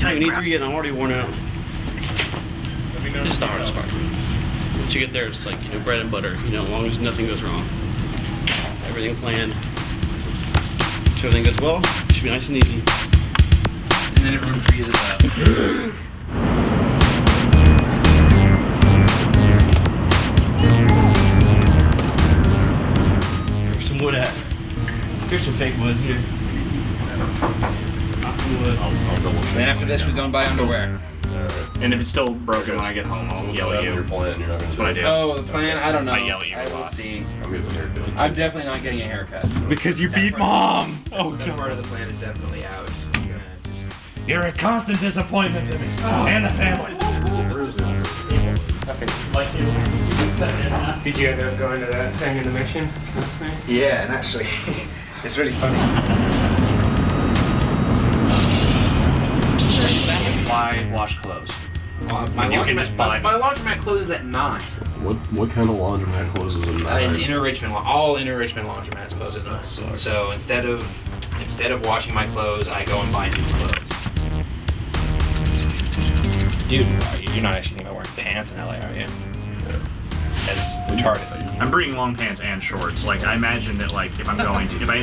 Not even E3 yet, I'm already worn out. This is the hardest part. Once you get there, it's like, you know, bread and butter, you know, as long as nothing goes wrong. Everything planned. So everything goes well, it should be nice and easy. And then everyone freezes up. Where's some wood at? Here's some fake wood here. Not some wood. I'll double check. Then after this, we're going to buy underwear. And if it's still broken when I get home, I'll yell at you. Your plan, you're not gonna That's what I do. Oh, the plan? I don't know. I yell at you a I will lot. see. I'm getting a haircut. I'm definitely not getting a haircut. Because you That beat part- mom! Oh, That part God. of the plan is definitely out. I'm gonna just... You're a constant disappointment to me. And the family. Did you end up going to that thing in the mission last night? Yeah, and actually, it's really funny. Why wash clothes? My You can just buy laundromat closes at 9. What kind of laundromat closes at In 9? Inner Richmond, all Inner Richmond laundromats close at 9. So instead of washing my clothes, I go and buy new clothes. Dude, you're not actually thinking about wearing pants in LA, are you? That's retarded. I'm bringing long pants and shorts. Like, I imagine that, like, if I end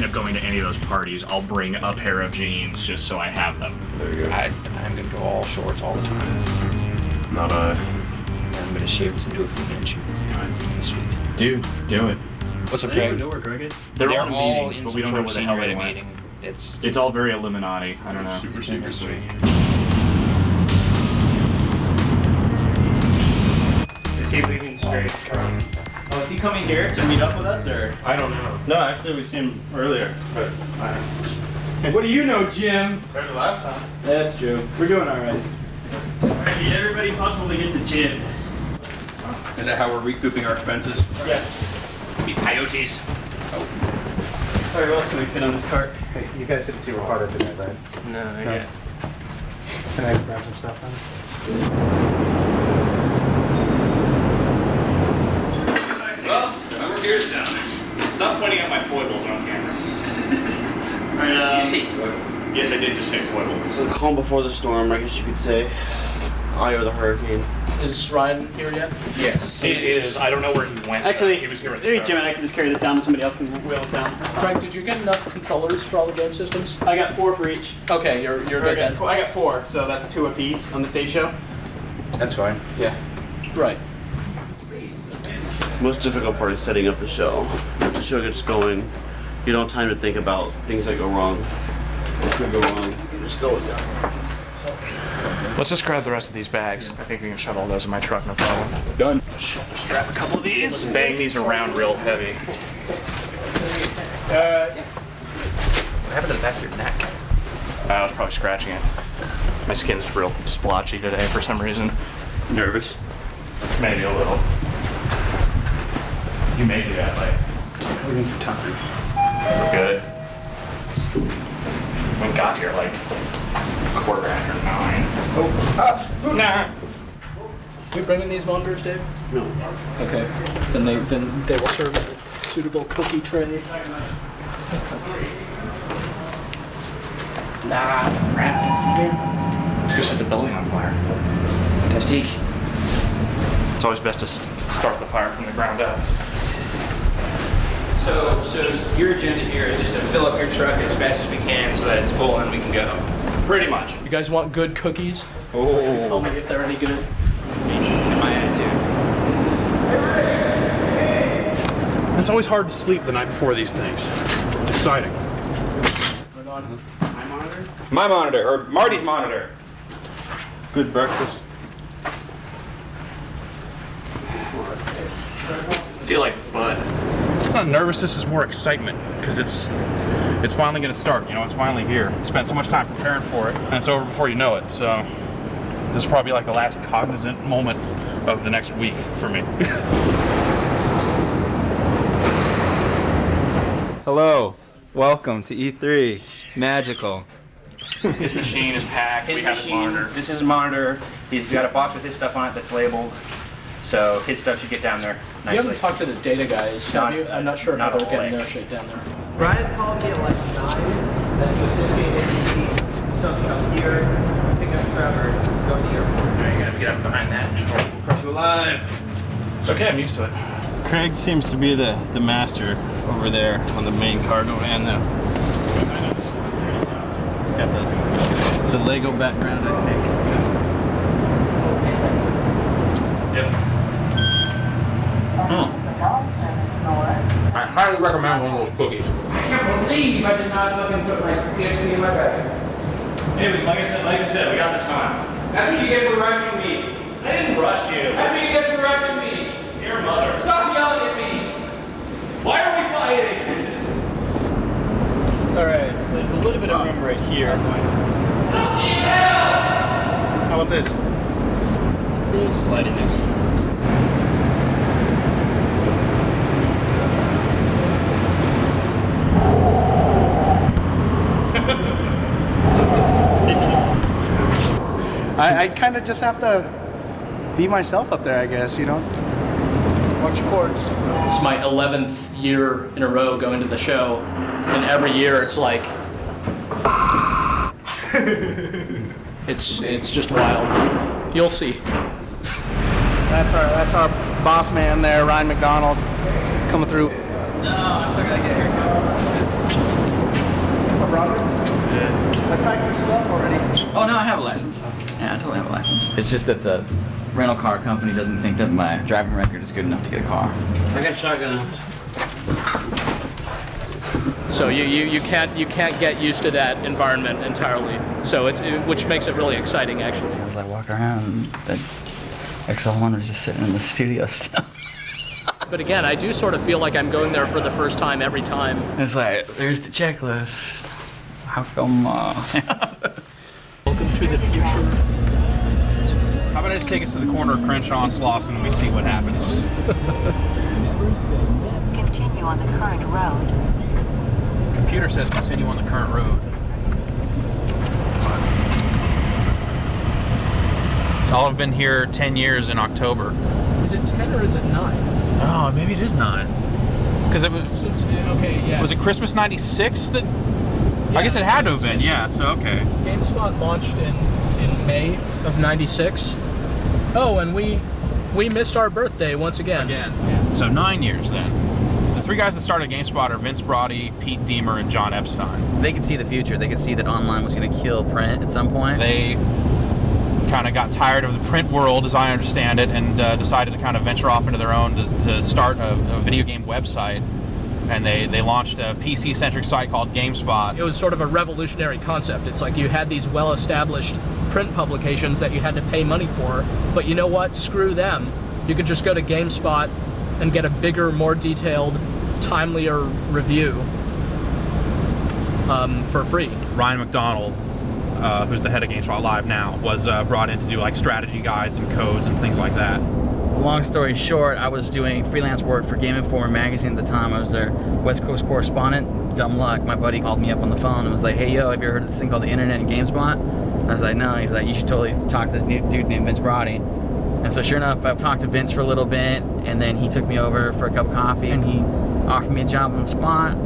up going to any of those parties, I'll bring a pair of jeans just so I have them. There you go. I'm gonna go all shorts all the time. Not a... I'm gonna shave this into a full inch. This week. Dude, do it. What's up, They Greg? know where Greg is? They're They're all all meetings, in but some we don't know sort where of the hell senior they Reddit went. meeting. It's all very Illuminati. I don't know. Super secret Industry. Is he leaving straight from? Oh, is he coming here to meet up with us, or? I don't know. No, actually, we seen him earlier. But, What do you know, Jim? Better than last time. that's true. We're doing all right. I need everybody possible to get the gym. Is that how we're recouping our expenses? Yes. Be coyotes. All right, what else can we fit on this cart? Hey, you guys didn't see we're part of tonight, right? No, not No. yet. Can I grab some stuff then? Well, we're Gerstmann. Stop pointing out my foibles on camera. All right, You see? Yes, I did just say foible. So the calm before the storm, I guess you could say. Eye of the hurricane. Is Ryan here yet? Yes. It is. I don't know where he went. Actually, he was here at the maybe start. Jim and I can just carry this down and somebody else can wheel us down. Craig, did you get enough controllers for all the game systems? I got 4 for each. Okay, you're good then. I got 4, so that's 2 apiece on the stage show. That's fine. Yeah. Right. Most difficult part is setting up the show. Once the show gets going, you don't have time to think about things that go wrong. What could go wrong? You just go with it. Let's just grab the rest of these bags. I think we can shove all those in my truck, no problem. Done. Shoulder strap a couple of these. Bang these around real heavy. What happened to the back of your neck? I was probably scratching it. My skin's real splotchy today for some reason. Nervous? Maybe a little. You may do that, like. Waiting for time. We're good. We got here like 9:15. Nah. We bringing these monitors, Dave? No. Okay. Then they will serve as a suitable cookie tray. Nah. Crap. Just set the building on fire. Fantastic. It's always best to start the fire from the ground up. So your agenda here is just to fill up your truck as fast as we can so that it's full and we can go. Pretty much. You guys want good cookies? Oh. Tell me if they're any good. And my attitude. It's always hard to sleep the night before these things. It's exciting. Right on. My monitor? My monitor, or Marty's monitor. Good breakfast. I feel like Bud. It's not nervousness, it's more excitement, because it's finally going to start. You know, it's finally here. Spent so much time preparing for it, and it's over before you know it. So this is probably like the last cognizant moment of the next week for me. Hello, welcome to E3. Magical. His machine is packed. We have his monitor. This is a monitor. He's got a box with his stuff on it that's labeled. So his stuff should get down there nicely. You haven't talked to the data guys, have you? I'm not sure how they're getting their shit down there. Brian called me at like 9, that he was just getting in to see something up here, pick up to get up behind that. Crush you alive. It's okay, I'm used to it. Craig seems to be the master over there on the main cargo van though. He's got the Lego background, I think. Yep. I highly recommend one of those cookies. I can't believe I did not fucking put my PSP in my bag. Hey, like I said, we got the time. That's what you get for rushing me. I didn't rush you. That's what you get for rushing me. Your mother. Stop yelling at me. Why are we fighting? Alright, so there's a little bit of room right here. How about this? We'll slide it in. I kind of just have to be myself up there, I guess, you know? Watch your chords. It's my 11th year in a row going to the show, and every year it's like, it's just wild. You'll see. That's our boss man there, Ryan McDonald, coming through. No, I still gotta get a haircut. Robert? I packed your stuff already. Oh no, I have a license. Yeah, I totally have a license. It's just that the rental car company doesn't think that my driving record is good enough to get a car. I got shotgun. So you can't get used to that environment entirely. So which makes it really exciting actually. As I walk around, the XL100's just sitting in the studio still. But again, I do sort of feel like I'm going there for the first time every time. It's like, there's the checklist. How come? Welcome to the future. How about I just take us to the corner of Crenshaw and Slauson and we see what happens? Continue on the current road. Computer says continue on the current road. I'll have been here 10 years in October. Is it 10 or is it 9? Oh, maybe it is 9. Because it was. Okay, yeah. Was it Christmas '96 that? I guess it had to have been, yeah, so okay. GameSpot launched in May of '96. Oh, and we missed our birthday once again. So 9 years then. The three guys that started GameSpot are Vince Brody, Pete Deemer, and John Epstein. They could see the future. They could see that online was going to kill print at some point. They kind of got tired of the print world, as I understand it, and decided to kind of venture off into their own to start a video game website. And they launched a PC-centric site called GameSpot. It was sort of a revolutionary concept. It's like you had these well-established print publications that you had to pay money for, but you know what? Screw them. You could just go to GameSpot and get a bigger, more detailed, timelier review for free. Ryan McDonald, who's the head of GameSpot Live now, was brought in to do like strategy guides and codes and things like that. Long story short, I was doing freelance work for Game Informer magazine at the time. I was their West Coast correspondent. Dumb luck, my buddy called me up on the phone and was like, hey, yo, have you ever heard of this thing called the internet and GameSpot? I was like, no. He's like, you should totally talk to this new dude named Vince Brody. And so sure enough, I talked to Vince for a little bit, and then he took me over for a cup of coffee, and he offered me a job on the spot.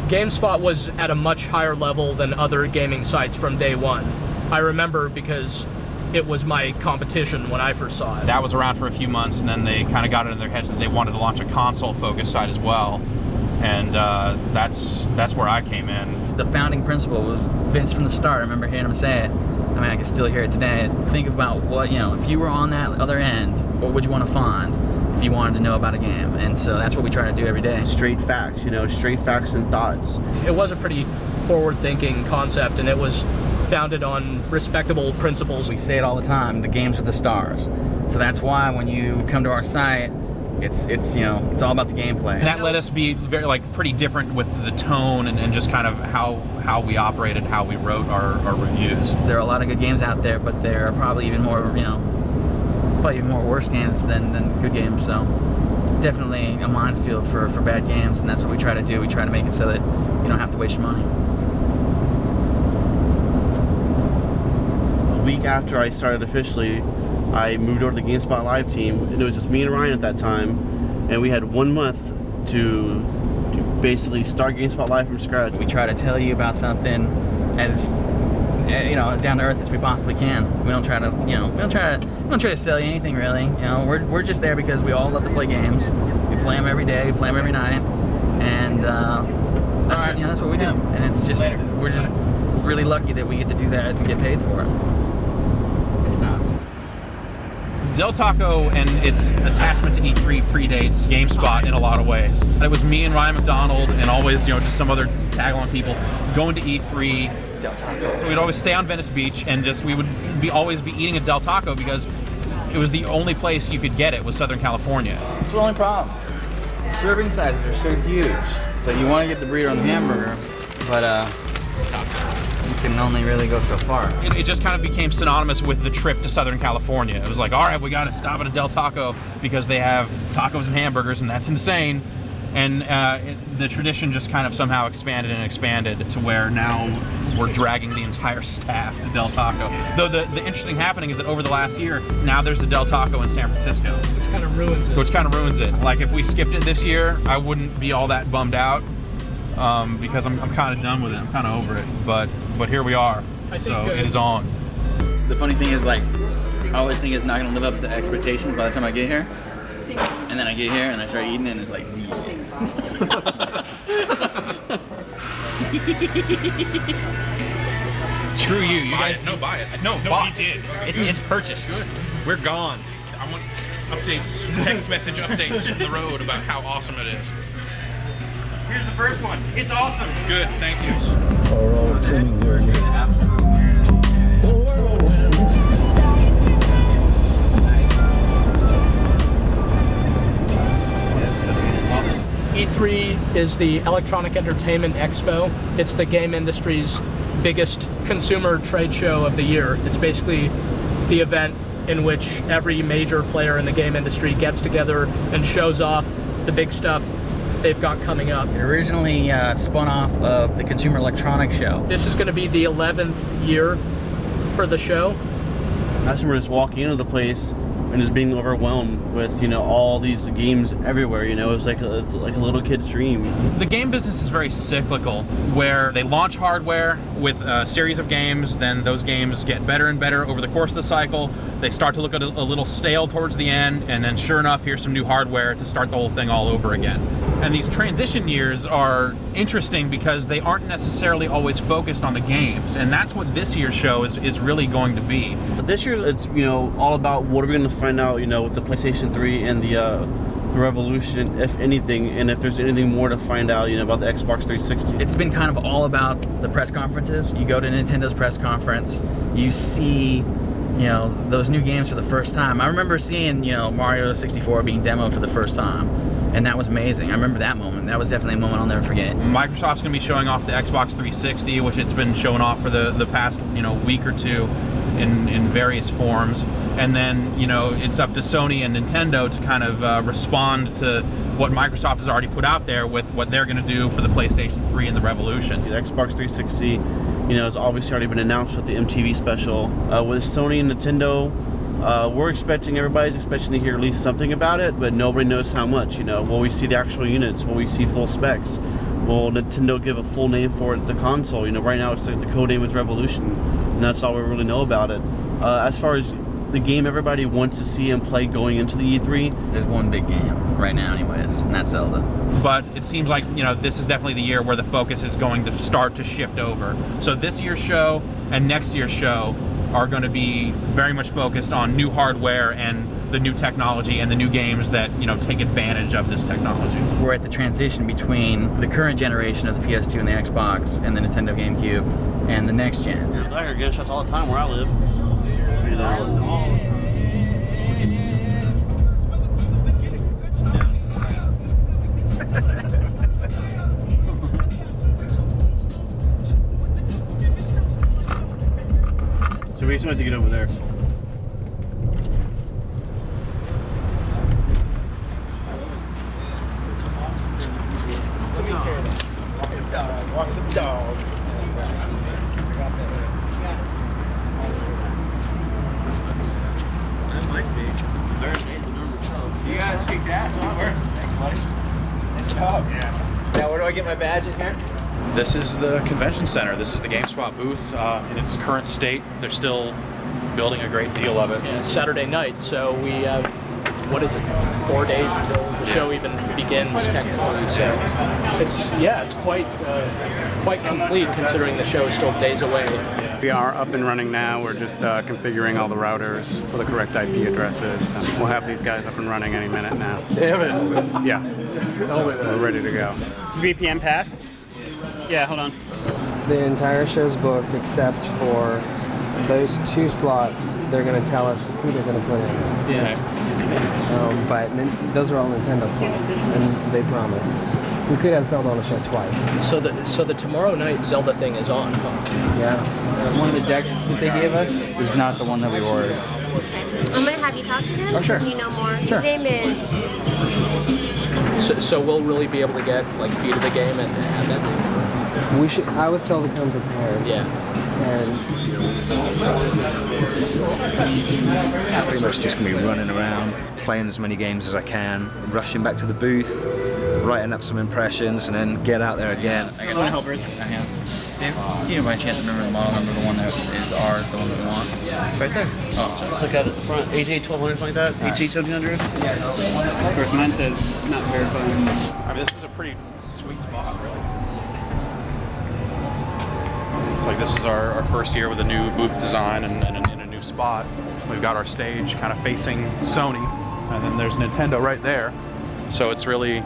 GameSpot was at a much higher level than other gaming sites from day one. I remember because it was my competition when I first saw it. That was around for a few months, and then they kind of got it in their heads that they wanted to launch a console-focused site as well, and that's where I came in. The founding principle was Vince from the start. I remember hearing him say it. I mean, I can still hear it today. Think about what, you know, if you were on that other end, what would you want to find if you wanted to know about a game? And so that's what we try to do every day. Straight facts, you know, straight facts and thoughts. It was a pretty forward-thinking concept, and it was founded on respectable principles. We say it all the time, the games are the stars. So that's why when you come to our site, it's you know, it's all about the gameplay. And that let us be very pretty different with the tone and just kind of how we operated, how we wrote our reviews. There are a lot of good games out there, but there are probably even more, you know, probably even more worse games than good games. So definitely a minefield for bad games, and that's what we try to do. We try to make it so that you don't have to waste your money. A week after I started officially, I moved over to the GameSpot Live team, and it was just me and Ryan at that time, and we had 1 month to basically start GameSpot Live from scratch. We try to tell you about something as you know, as down to earth as we possibly can. We don't try to, you know, we don't try to sell you anything really. You know, we're just there because we all love to play games. We play them every day. We play them every night, and that's you know, that's what we do. And it's just we're just really lucky that we get to do that and get paid for it. It's not. Del Taco and its attachment to E3 predates GameSpot in a lot of ways. It was me and Ryan McDonald and always, you know, just some other tag-along people going to E3. Del Taco. So we'd always stay on Venice Beach and just we would always be eating a Del Taco because it was the only place you could get it was Southern California. It's the only problem. Serving sizes are so huge. So you want to get the burrito and the hamburger, but you can only really go so far. It just kind of became synonymous with the trip to Southern California. It was like, all right, we got to stop at a Del Taco because they have tacos and hamburgers, and that's insane. And the tradition just kind of somehow expanded and expanded to where now we're dragging the entire staff to Del Taco. Though the interesting happening is that over the last year, now there's a Del Taco in San Francisco. Which kind of ruins it. Which kind of ruins it. Like if we skipped it this year, I wouldn't be all that bummed out because I'm kind of done with it. I'm kind of over it. But here we are. So it is on. The funny thing is, like, I always think it's not going to live up to expectations by the time I get here. And then I get here and I start eating it and it's like, Screw you. You guys no buy it. No, bought. we did. It's purchased. Good. We're gone. I want updates, text message updates from the road about how awesome it is. Here's the first one. It's awesome. Good, thank you. E3 is the Electronic Entertainment Expo. It's the game industry's biggest consumer trade show of the year. It's basically the event in which every major player in the game industry gets together and shows off the big stuff they've got coming up. It originally spun off of the Consumer Electronics Show. This is going to be the 11th year for the show. I just remember just walking into the place and just being overwhelmed with, you know, all these games everywhere. You know, it's like a little kid's dream. The game business is very cyclical, where they launch hardware with a series of games, then those games get better and better over the course of the cycle. They start to look a little stale towards the end, and then sure enough, here's some new hardware to start the whole thing all over again. And these transition years are interesting because they aren't necessarily always focused on the games, and that's what this year's show is really going to be. But this year, it's, you know, all about what are we going to find out, you know, with the PlayStation 3 and the Revolution, if anything, and if there's anything more to find out, you know, about the Xbox 360. It's been kind of all about the press conferences. You go to Nintendo's press conference, you see, you know, those new games for the first time. I remember seeing, you know, Mario 64 being demoed for the first time, and that was amazing. I remember that moment. That was definitely a moment I'll never forget. Microsoft's going to be showing off the Xbox 360, which it's been showing off for the past, you know, week or two in various forms. And then, you know, it's up to Sony and Nintendo to kind of respond to what Microsoft has already put out there with what they're going to do for the PlayStation 3 and the Revolution. The Xbox 360, you know, has obviously already been announced with the MTV special. With Sony and Nintendo, everybody's expecting to hear at least something about it, but nobody knows how much. You know, will we see the actual units? Will we see full specs? Will Nintendo give a full name for it, the console? You know, right now it's like the code name is Revolution, and that's all we really know about it. As far as the game everybody wants to see and play going into the E3, there's one big game right now anyways, and that's Zelda. But it seems like, you know, this is definitely the year where the focus is going to start to shift over. So this year's show and next year's show are going to be very much focused on new hardware and the new technology and the new games that, you know, take advantage of this technology. We're at the transition between the current generation of the PS2 and the Xbox and the Nintendo GameCube and the next gen. I hear gunshots all the time where I live. So we just wanted to get over there. Walk the dog. That might be. You guys kicked ass, huh? Thanks, buddy. Nice job. Yeah. Now, where do I get my badge in here? This is the convention center. This is the GameSpot booth in its current state. They're still building a great deal of it. Yeah, it's Saturday night, so we have, what is it, 4 days until the show even begins technically. So it's quite complete considering the show is still days away. We are up and running now. We're just configuring all the routers for the correct IP addresses. And we'll have these guys up and running any minute now. Damn it. Yeah. We're ready to go. VPN path? Yeah, hold on. The entire show's booked except for those 2 slots. They're going to tell us who they're going to put in. Yeah. But those are all Nintendo slots, and they promised. We could have Zelda on the show twice. So the tomorrow night Zelda thing is on, huh? Yeah. One of the decks that they gave us is not the one that we ordered. I'm going to have you talk to him. Oh, sure. You know more. Sure. His name is... So we'll really be able to get like feed of the game and have that. We should. I was told to come prepared. Yeah. And pretty much just gonna be running around, playing as many games as I can, rushing back to the booth, writing up some impressions, and then get out there again. I got help her. Do you by chance remember the model number, the one that is ours, the one that we want? Right there. Oh, Just look at it at the front. AJ 1200, like that. AJ 1700. Of course, mine says not verified. I mean, this is a pretty sweet spot, really. It's like this is our first year with a new booth design and in a new spot. We've got our stage kind of facing Sony, and then there's Nintendo right there. So it's really,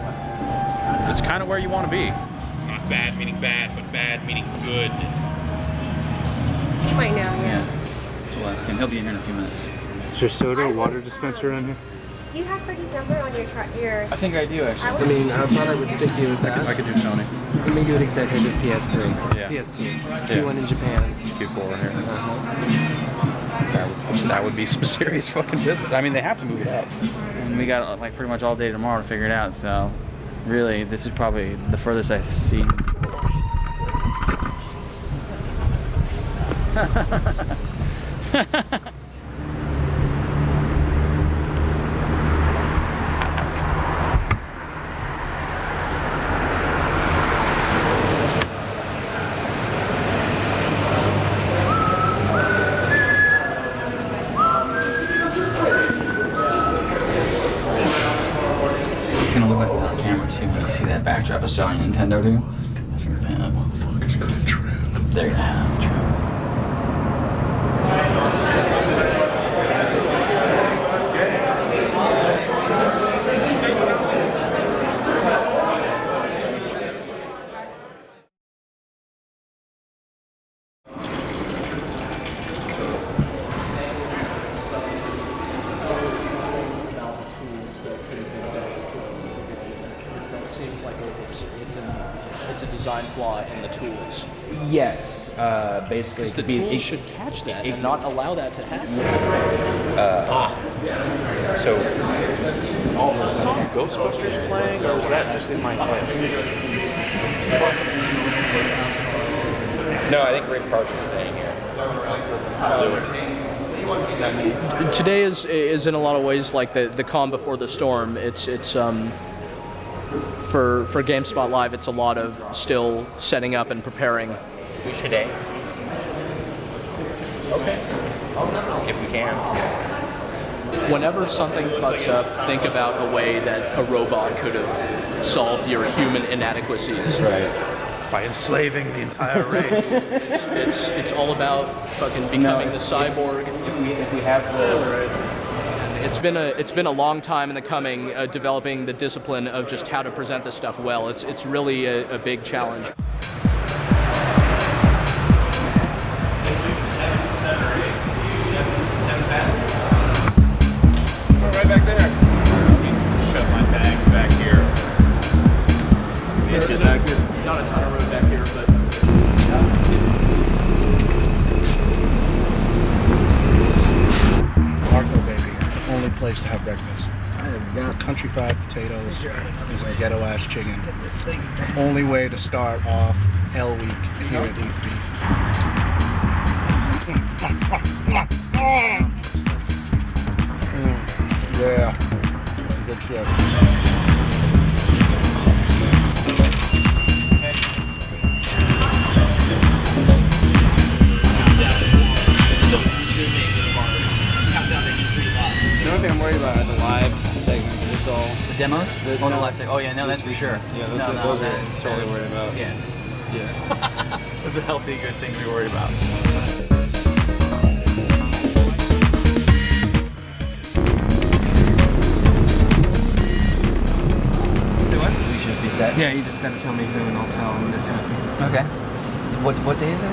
it's kind of where you want to be. Not bad meaning bad, but bad meaning good. He might know, yeah. So we'll ask him. He'll be in here in a few minutes. Is there soda or water dispenser in here? Do you have Freddie's number on your I think I do, actually. I mean, I thought I would stick you with that. I could do Sony. Let me do it exactly with PS3. Yeah. PS2. Yeah. P1 in Japan. Q4 here. That would be some serious fucking business. I mean, they have to move it up. And we got like pretty much all day tomorrow to figure it out, so really, this is probably the furthest I've seen. It's gonna look like that on camera too, but you see that backdrop of selling Nintendo, dude? That's gonna be that motherfucker's gonna trip. They're gonna have a trip. Seems like it's a design flaw in the tools. Yes, basically. Because the tools should catch that and not allow that to happen. So, Is the song Ghostbusters playing, or is that just in my head? no, I think Rick Parker's staying here. Today is in a lot of ways like the calm before the storm. It's for GameSpot Live, it's a lot of still setting up and preparing. Today? Okay. If we can. Whenever something fucks up, think about a way that a robot could have solved your human inadequacies. Right. By enslaving the entire race. It's all about fucking becoming the cyborg. If we have the... It's been a long time in the coming, developing the discipline of just how to present this stuff well. It's really a big challenge. Right back there. Shove my bags back here. There's not a ton of room back here, but. Marco, baby. Only place to have breakfast. Country fried potatoes and some ghetto ass chicken. Only way to start off Hell Week here at Eat Beef. Yeah. Good shit. demos? Oh no, last oh yeah, no, that's for sure. Yeah, those are totally worried about. Yes. Yeah. That's a healthy, good thing to be worried about. We should be set. Yeah, you just gotta tell me who and I'll tell him this happened. Okay. What day is it?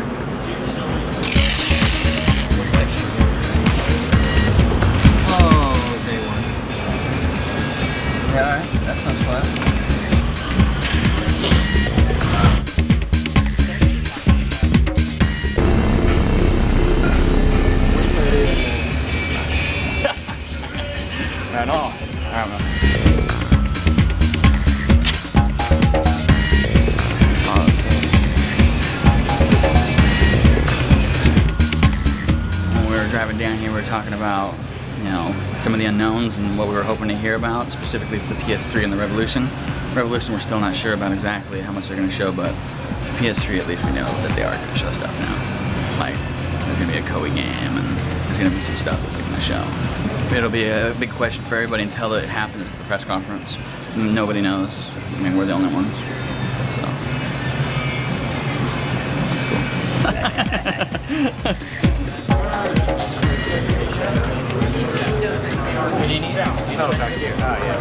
Oh, day 1. Yeah, alright. That sounds fun. Right on. I don't know. When we were driving down here, we were talking about, you know, some of the unknowns and what we were hoping to hear about, specifically for the PS3 and the Revolution. Revolution, we're still not sure about exactly how much they're going to show, but PS3, at least we know that they are going to show stuff now. Like, there's going to be a Koei game, and there's going to be some stuff that they're going to show. It'll be a big question for everybody until it happens at the press conference. Nobody knows. I mean, we're the only ones. So, that's cool. Oh, back here. Oh, yeah.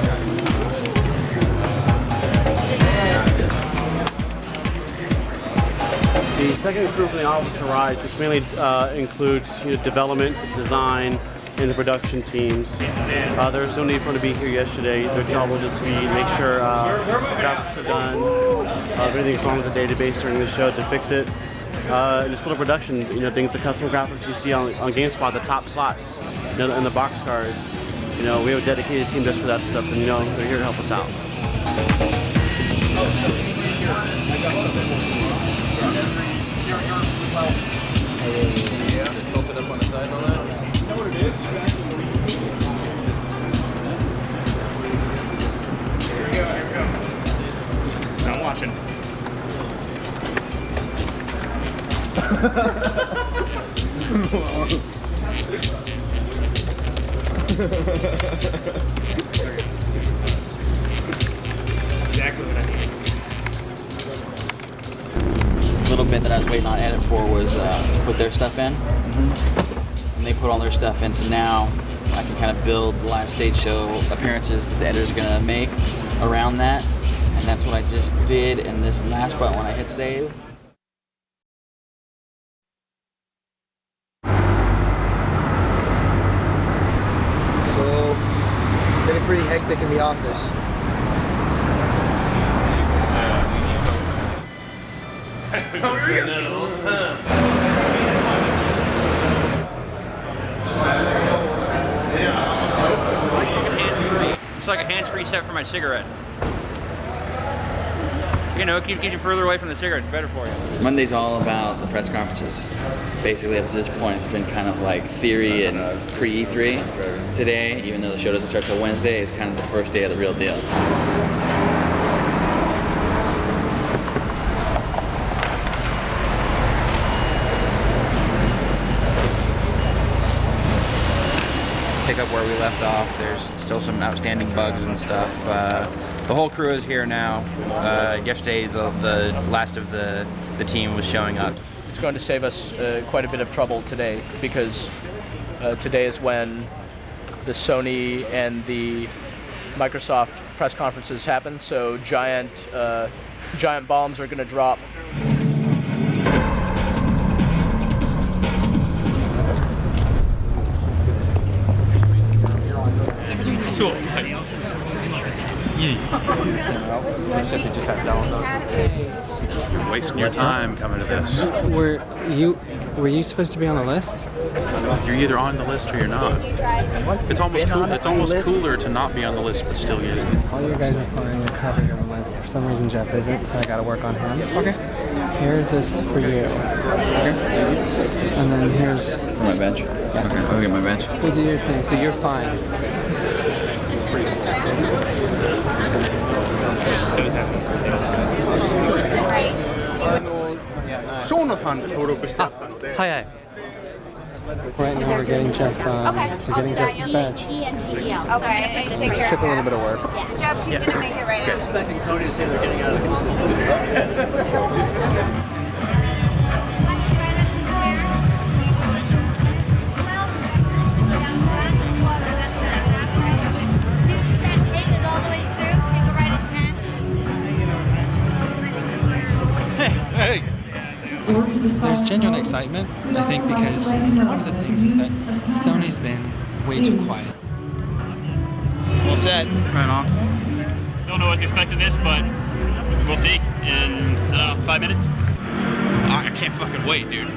The second group in the office arrives, which mainly includes development, design, and the production teams. There's no need for them to be here yesterday. Their job will just be to make sure graphics are done. If anything's wrong with the database during the show, to fix it. And just little production, things, the custom graphics you see on GameSpot, the top slots, and the box cars. We have a dedicated team just for that stuff, and they're here to help us out. Yeah. Tilted up on the side on that. You know what it is? Here we go. I'm watching. Exactly what I need. A little bit that I was waiting on edit for was put their stuff in. And they put all their stuff in, so now I can kind of build live stage show appearances that the editor's gonna make around that. And that's what I just did in this last button when I hit save. So, it's getting pretty hectic in the office. It's like a hands-free set for my cigarette. Keep you further away from the cigarette, it's better for you. Monday's all about the press conferences. Basically, up to this point, it's been kind of like theory and pre-E3. Today, even though the show doesn't start till Wednesday, is kind of the first day of the real deal. Pick up where we left off. There's still some outstanding bugs and stuff. The whole crew is here now. Yesterday, the last of the team was showing up. It's going to save us quite a bit of trouble today, because today is when the Sony and the Microsoft press conferences happen. So giant bombs are going to drop. Cool. You're wasting your time coming to this. Were you supposed to be on the list? You're either on the list or you're not. It's almost cool. It's almost cooler to not be on the list but still get it. All you guys are fine. You're covered on the list. For some reason, Jeff isn't, so I got to work on him. Okay. Here's this for you. Okay. And then here's my bench. Okay, I'll get my bench. We'll do your thing. So you're fine. Right now we're getting Jeff. We're getting Jeff's badge. E-N-G-E-L. Okay. Just took a little bit of work. Yeah. Jeff, she's gonna make it right now. Expecting Sony to say they're getting out of the console. Hey! There's genuine excitement, I think, because one of the things is that Sony's been way too quiet. Well said. Right on. Don't know what's expected this, but we'll see in 5 minutes. I can't fucking wait, dude.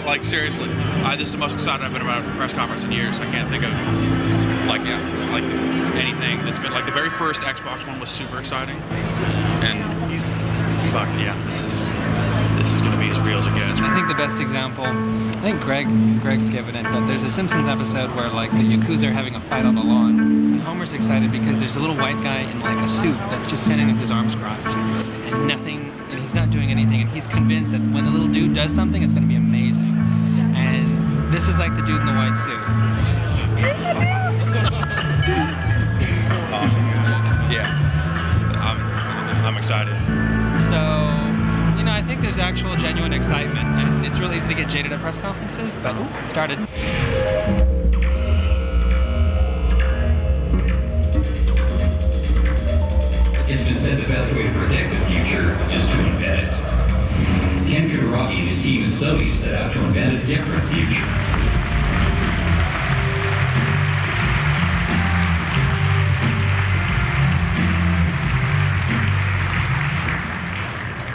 Like, seriously. This is the most excited I've been about a press conference in years. I can't think of, like anything that's been, like, the very first Xbox one was super exciting. And, fuck, yeah, this is gonna be as real as it gets. I think the best example, I think Greg's given it, but there's a Simpsons episode where, like, the Yakuza are having a fight on the lawn, and Homer's excited because there's a little white guy in, like, a suit that's just standing with his arms crossed, and he's not doing anything, and he's convinced that when the little dude does something, it's gonna be amazing. And this is like the dude in the white suit. Awesome. Yeah. I'm excited. So, you know, I think there's actual genuine excitement, and it's really easy to get jaded at press conferences, but it started. It's been said the best way to protect the future is to invent it. Ken Kutaragi and his team at Sony set out to invent a different future.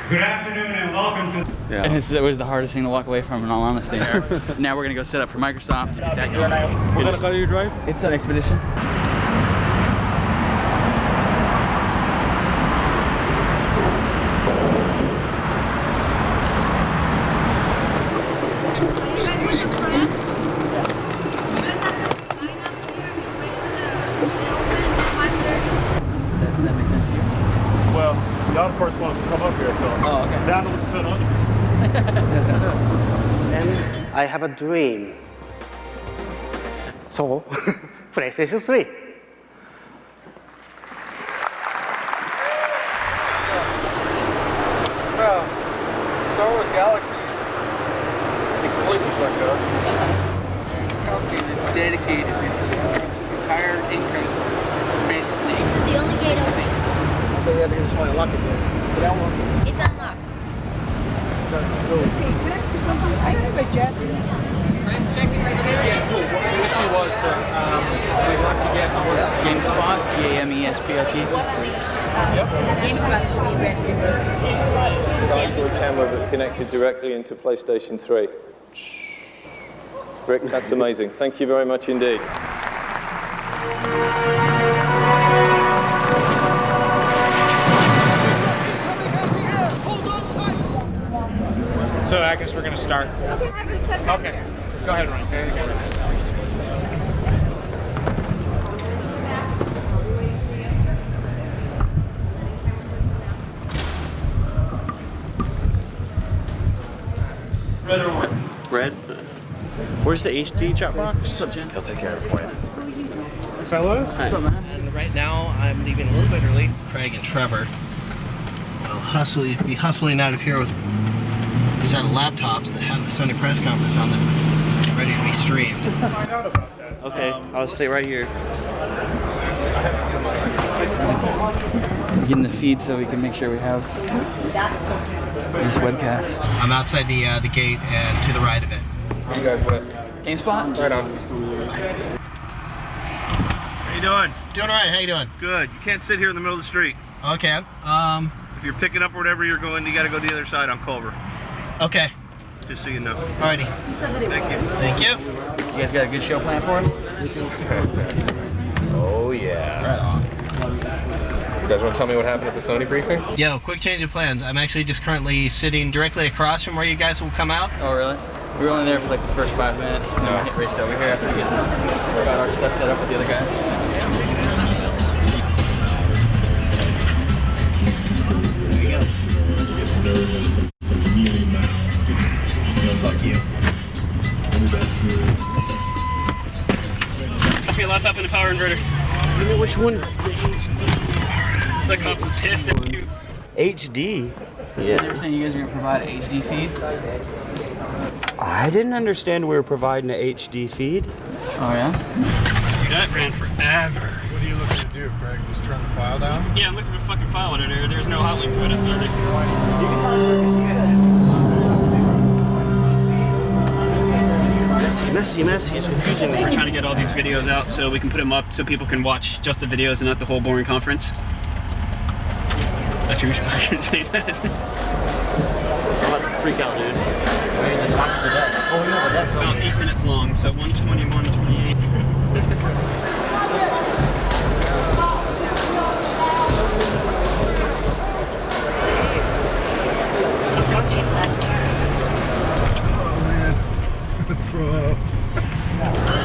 Good afternoon and welcome to... Yeah. And it was the hardest thing to walk away from, in all honesty. Now we're gonna go set up for Microsoft to get that going. What kind of car do you drive? It's an Expedition. That makes sense to you? Well, y'all first ones to come up here, so... Oh, okay. That was to another. And I have a dream. So, PlayStation 3. Well, Star Wars Galaxies, it completely fucked up. It's a company that's dedicated its entire income, basically. This is the only gate open. But we have to get somebody to lock it there. But that one. It's unlocked. I have a jet. Chris, checking right there. Yeah, cool. What the issue was that we want to get GameSpot, GAMESPOT. GameSpot should be red too. To a camera that's connected directly into PlayStation 3. Rick, that's amazing. Thank you very much indeed. So I guess we're gonna start. Okay. Go ahead, Ryan. Red or orange? Red. Where's the HD chat box? He'll take care of it for you. Fellas? And right now, I'm leaving a little bit early. Craig and Trevor. I'll be hustling out of here with a set of laptops that have the Sony press conference on them, ready to be streamed. Okay, I'll stay right here. Getting the feed so we can make sure we have this webcast. I'm outside the gate and to the right of it. You guys what? GameSpot? Right on. How you doing? Doing all right. How you doing? Good. You can't sit here in the middle of the street. Okay. If you're picking up wherever you're going, you got to go to the other side on Culver. Okay. Just so you know. Alrighty. Thank you. Thank you. You guys got a good show planned for us? Oh yeah. Right on. You guys want to tell me what happened at the Sony briefing? Yo, quick change of plans. I'm actually just currently sitting directly across from where you guys will come out. Oh, really? We were only there for like the first 5 minutes, and then we raced over here after we got our stuff set up with the other guys. Fuck you. left up in the power inverter. You know which one's The cop was pissed at you. HD? So they were saying you guys are gonna provide an HD feed? I didn't understand we were providing an HD feed. Oh yeah? That ran forever. What are you looking to do, Craig? Just turn the file down? Yeah, I'm looking for a fucking file editor. There's no hot link to it. Messy. It's confusing me. We're trying to get all these videos out so we can put them up so people can watch just the videos and not the whole boring conference. Actually, I shouldn't say that. I'm about to freak out, dude. Oh, no, but that's about 8 minutes long, so 1:20, 1:28.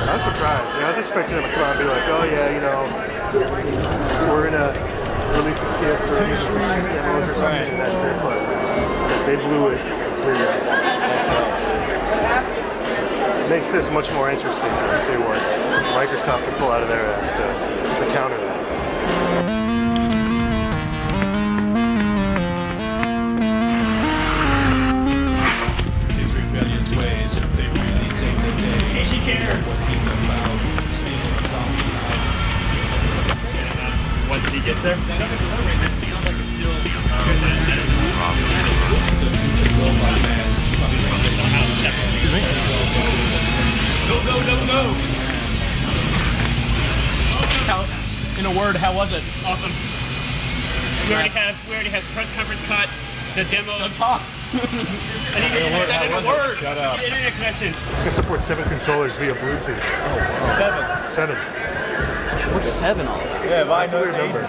I'm surprised. I was expecting them to come out and be like, oh yeah, you know, we're gonna release this PS3 demos or something, and that's it. But they blew it. It makes this much more interesting to see what Microsoft can pull out of their ass to counter that. His rebellious ways, they really save the day. She cares. What he's about, stays from zombie lives. Once he gets there? The future robot man, something like Go! In a word, how was it? Awesome. We already have the press conference cut, the demo. Don't talk. I didn't even say a word. Shut up. Internet connection. It's gonna support 7 controllers via Bluetooth. Oh. 7. What's 7 all about? Yeah, I know. Remember.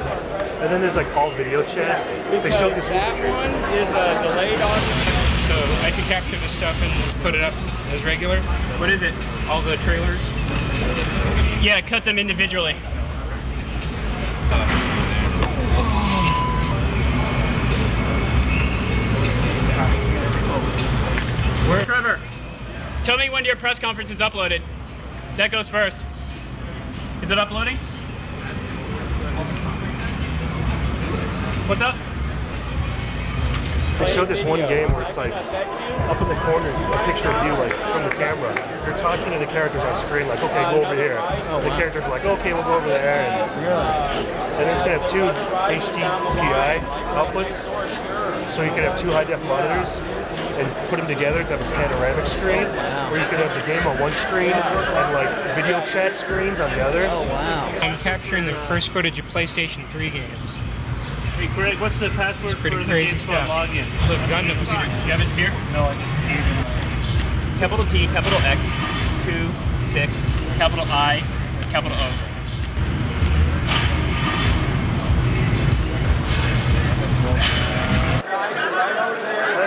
And then there's like all video chat. They showed this. That one is delayed audio. So I can capture the stuff and put it up as regular. What is it? All the trailers? Yeah, cut them individually. Trevor, tell me when your press conference is uploaded. That goes first. Is it uploading? What's up? They showed this one game where it's like up in the corners, a picture of you like from the camera. You're talking to the characters on screen like, okay, go over here. The characters are like, okay, we'll go over there. And it's gonna have 2 HDPI outputs, so you can have 2 high-def monitors and put them together to have a panoramic screen, where you can have the game on one screen and like video chat screens on the other. Oh wow! I'm capturing the first footage of PlayStation 3 games. Hey Greg, what's the password for the Gamespot login? Look, gun number. You have it here? No, I just gave it. Capital T, capital X, 2, 6, capital I, capital O.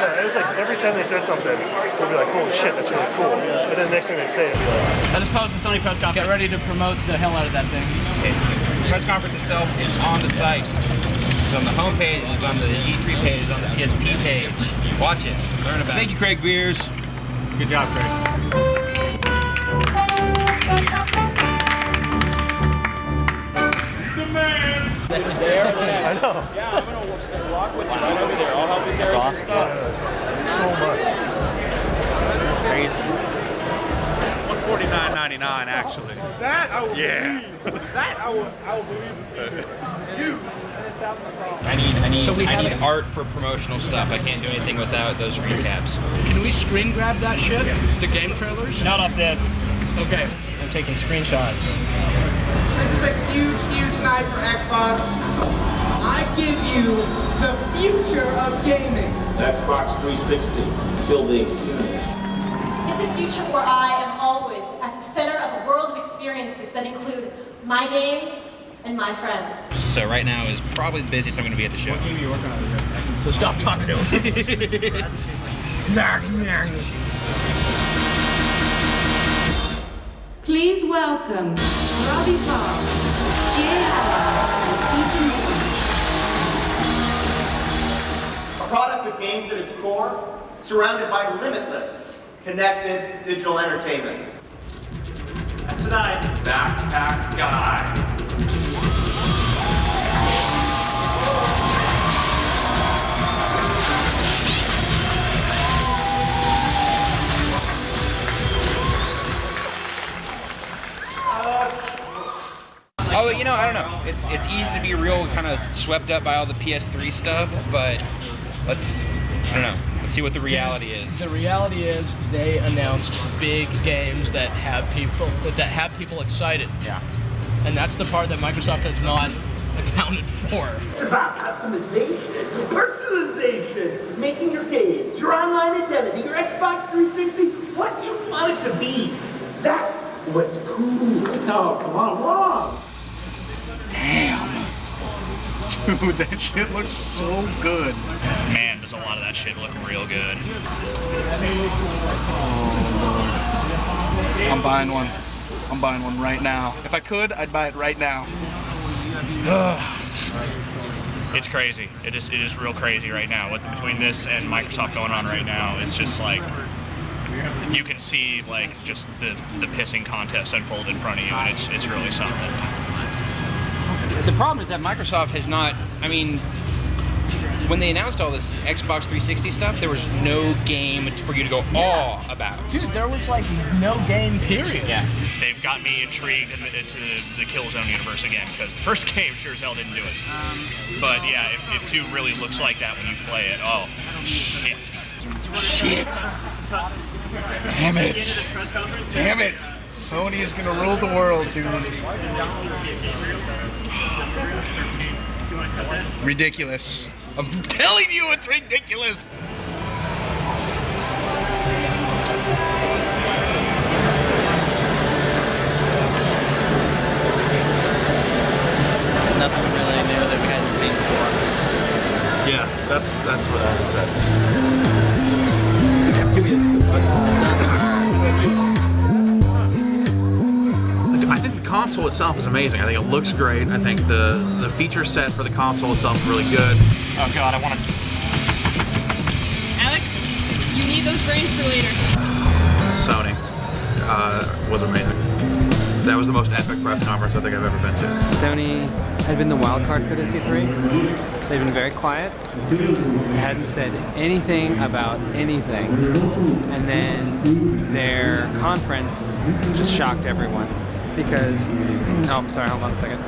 It was like every time they said something, they'd be like, holy shit, that's really cool. And then the next thing they'd say, it'd be like, I just posted the Sony press conference. Get ready to promote the hell out of that thing. Okay. The press conference itself is on the site. It's on the home page, it's on the E3 page, it's on the PSP page. Watch it, learn about it. Thank you, Craig Beers. Good job, Craig. The man! I know. Yeah, I'm going to walk with you right over there. I'll help you carry That's some awesome. stuff. So much. That's crazy. $149.99 actually. That I will Yeah. believe. That I will believe. You. I need art for promotional stuff. I can't do anything without those screen caps. Can we screen grab that shit? The game trailers? Not off this. Okay. I'm taking screenshots. This is a huge, huge night for Xbox. I give you the future of gaming. Xbox 360, feel the experience. It's a future where I am always at the center of a world of experiences that include my games and my friends. So right now is probably the busiest I'm going to be at the show. What game are you working on? So stop talking to him. Please welcome Robbie Park, Jay Allen, and Ethan Moore. A product with games at its core, surrounded by limitless, connected digital entertainment. That's a tonight. Backpack guy. Oh, you know, I don't know. It's easy to be real kind of swept up by all the PS3 stuff, but let's see what the reality is. The reality is they announced big games that have people excited. Yeah. And that's the part that Microsoft has not accounted for. It's about customization, personalization, making your games, your online identity, your Xbox 360, what you want it to be. That's what's cool. Oh, come on, Rob. Damn. Dude, that shit looks so good. Man, does a lot of that shit look real good. I'm buying one. I'm buying one right now. If I could, I'd buy it right now. It's crazy. It is real crazy right now. Between this and Microsoft going on right now, it's just like you can see like just the pissing contest unfold in front of you, and it's really something. The problem is that Microsoft has not, I mean, when they announced all this Xbox 360 stuff, there was no game for you to go awe about. Dude, there was like no game, period. Yeah. They've got me intrigued into the Killzone universe again, because the first game sure as hell didn't do it. But yeah, if 2 really looks like that when you play it, oh, shit. Shit. Damn it. Damn it. Sony is gonna rule the world, dude. Ridiculous. I'm telling you, it's ridiculous. Nothing really new that we hadn't seen before. Yeah, that's what I would say. I think the console itself is amazing. I think it looks great. I think the feature set for the console itself is really good. Oh god, I want to... Alex, you need those brains for later. Sony was amazing. That was the most epic press conference I think I've ever been to. Sony had been the wild card for this E3. They've been very quiet. They hadn't said anything about anything. And then their conference just shocked everyone. Because, oh, I'm sorry, hold on a second.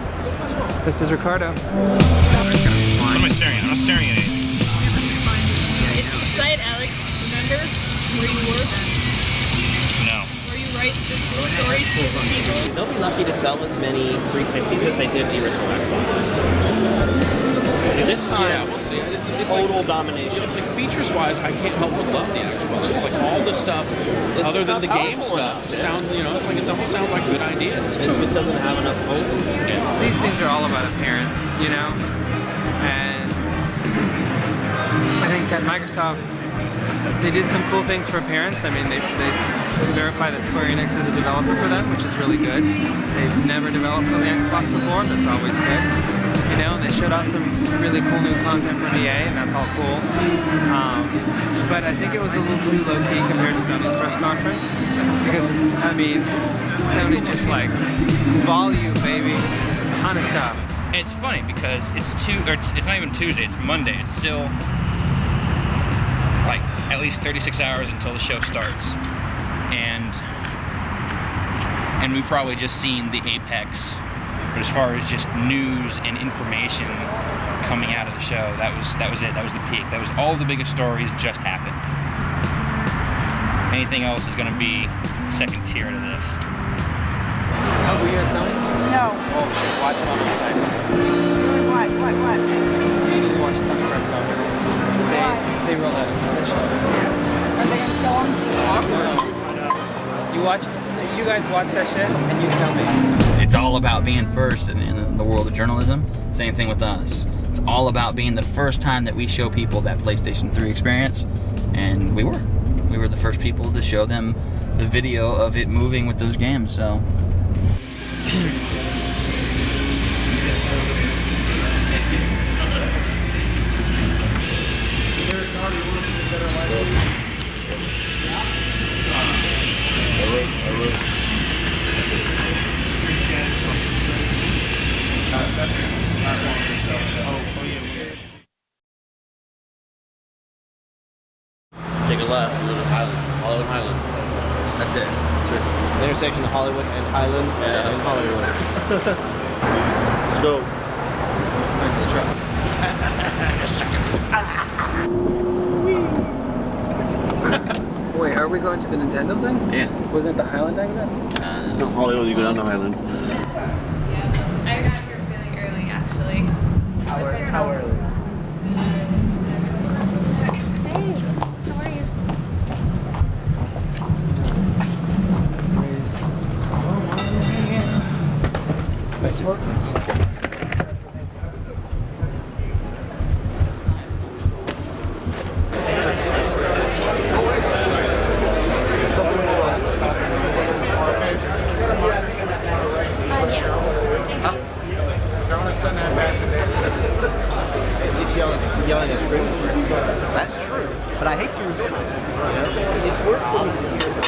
This is Ricardo. What am I staring at? I'm not staring at anything. It's the site, Alex. Remember where you work? No. Where you write the stories for people? They'll be lucky to sell as many 360s as they did the original Xbox. This time, yeah, we'll see. It's total like, domination. It's like features-wise, I can't help but love the Xbox. It's like all the stuff, other than the game stuff, it's like it almost sounds like good ideas. It just doesn't have enough hope. These things are all about appearance, you know? And I think that Microsoft, they did some cool things for appearance. I mean, they verified that Square Enix is a developer for them, which is really good. They've never developed on the Xbox before, that's always good. You know, they showed off some really cool new content from EA, and that's all cool. But I think it was a little too low-key compared to Sony's press conference. Because, I mean, Sony just like, volume, baby. There's a ton of stuff. And it's funny because it's not even Tuesday, it's Monday. It's still like at least 36 hours until the show starts. And we've probably just seen the apex. But as far as just news and information coming out of the show, that was it. That was the peak. That was all the biggest stories just happened. Anything else is going to be second tier to this. Oh, were you at Sony? No. Oh shit, watch it on the site. What? You need to watch the Sony press conference. They rolled out a ton of shit. Are they gonna kill him? You guys watch that shit and you tell me. It's all about being first in the world of journalism. Same thing with us. It's all about being the first time that we show people that PlayStation 3 experience. And we were. We were the first people to show them the video of it moving with those games, so. Hollywood and Highland and Hollywood. Let's go. Wait for the truck. Wait, are we going to the Nintendo thing? Yeah. Wasn't it the Highland exit? No, Hollywood, you go down to Highland. Yeah, I got here really early actually. How early? Hey, how are you? Yelling at screen. That's true, but I hate to resort to it. It's work for me to hear that.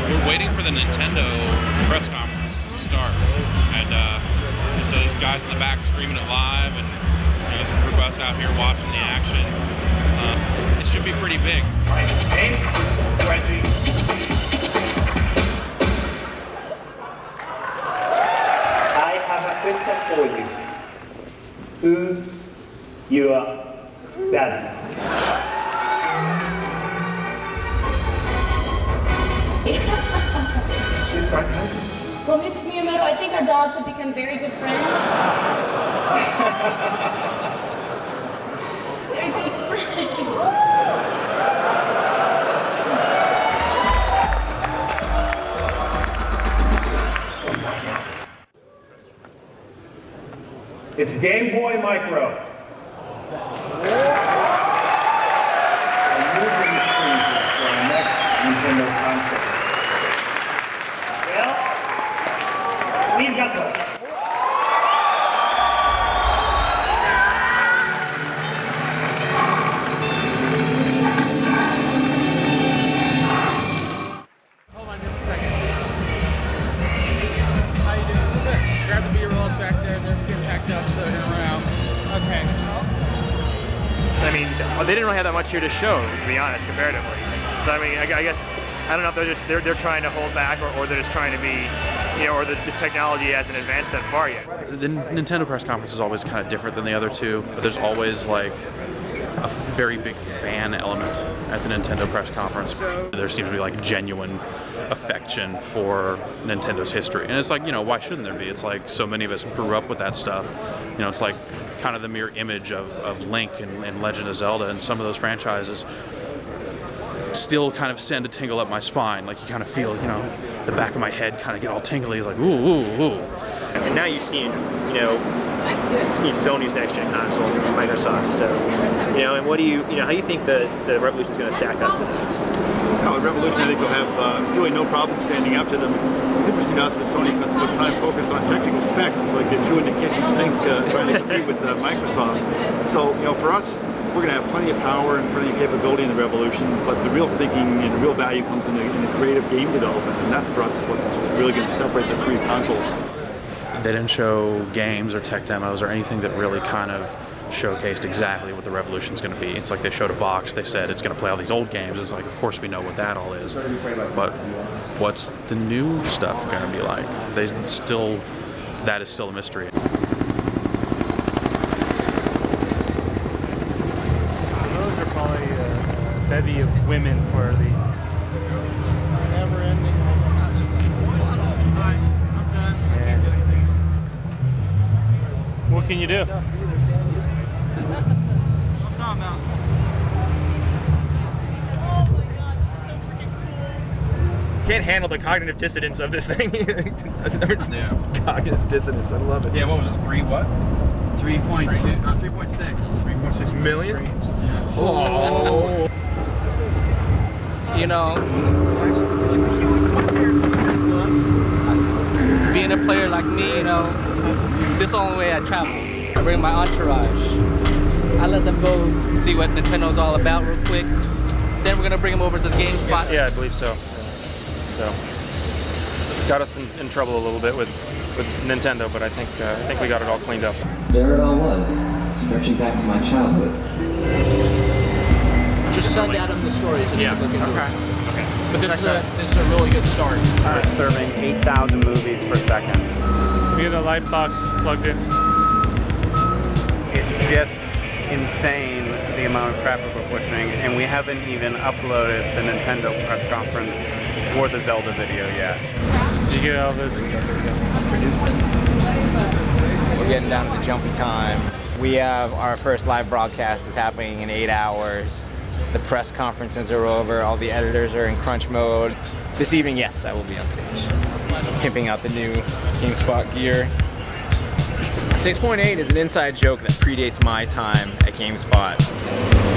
We're waiting for the Nintendo press conference to start, and so there's guys in the back screaming it live, and there's a group of us out here watching the action. It should be pretty big. I have a question for you. Who's your daddy? Well, Mr. Miyamoto, I think our dogs have become very good friends. Very good friends. It's Game Boy Micro. A new big experiences for our next Nintendo console. Well, we've got them. Grab the B-rolls back there. They're getting packed up, so they're gonna run out. Okay. I mean, they didn't really have that much here to show, to be honest, comparatively. So I mean, I guess I don't know if they're trying to hold back, or they're just trying to be, you know, or the technology hasn't advanced that far yet. The Nintendo press conference is always kind of different than the other two, but there's always like a very big fan element at the Nintendo press conference. There seems to be like genuine affection for Nintendo's history, and it's like, you know, why shouldn't there be? It's like so many of us grew up with that stuff. You know, it's like kind of the mirror image of Link and Legend of Zelda, and some of those franchises still kind of send a tingle up my spine. Like you kind of feel, you know, the back of my head kind of get all tingly. It's like, ooh, ooh, ooh. And now you've seen, you know, Sony's next gen console, Microsoft. So, you know, and what do you know, how do you think the Revolution is going to stack up to that? No, the Revolution, I think will have really no problem standing up to them. It's interesting to us that Sony spent so much time focused on technical specs. It's like they threw in the kitchen sink trying to compete with Microsoft. So, you know, for us, we're going to have plenty of power and plenty of capability in the Revolution, but the real thinking and the real value comes in the creative game development, and that for us is what's really going to separate the three consoles. They didn't show games or tech demos or anything that really kind of showcased exactly what the Revolution's going to be. It's like they showed a box, they said it's going to play all these old games. It's like, of course we know what that all is, but what's the new stuff going to be like? That is still a mystery. Those are probably a bevy of women for the never ending. What can you do? Can't handle the cognitive dissonance of this thing. Cognitive dissonance, I love it. Yeah, what was it? 3 what? 3.2, 3.6. 3.6 million? Oh. You know, being a player like me, you know, this is the only way I travel. I bring my entourage. I let them go see what Nintendo's all about real quick. Then we're gonna bring them over to the Gamespot. Yeah, I believe so. So got us in trouble a little bit with Nintendo, but I think we got it all cleaned up. There it all was, stretching back to my childhood. Just send Adam the stories and you can look into it. Okay. But this is a really good start. We're serving 8,000 movies per second. We have the light box plugged in. It's just insane the amount of traffic we're pushing, and we haven't even uploaded the Nintendo press conference or the Zelda video yet. Did you get all this? We're getting down to the jumpy time. We have our first live broadcast is happening in 8 hours. The press conferences are over. All the editors are in crunch mode. This evening, yes, I will be on stage, pimping out the new GameSpot gear. 6.8 is an inside joke that predates my time at GameSpot.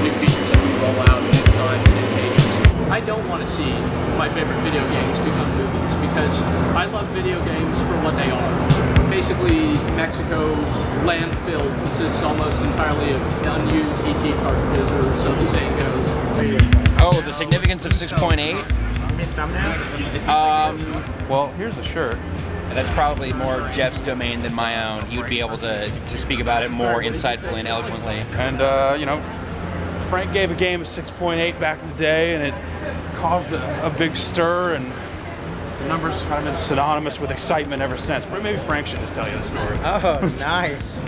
New features that we roll out, new designs, new pages. I don't want to see my favorite video games become movies because I love video games for what they are. Basically, Mexico's landfill consists almost entirely of unused ET cartridges, or so the saying goes. Oh, the significance of 6.8? Well, here's the shirt. That's probably more Jeff's domain than my own. He would be able to speak about it more insightfully and eloquently. And, you know, Frank gave a game a 6.8 back in the day, and it caused a big stir, and the numbers kind of been synonymous with excitement ever since. But maybe Frank should just tell you the story. Oh, nice.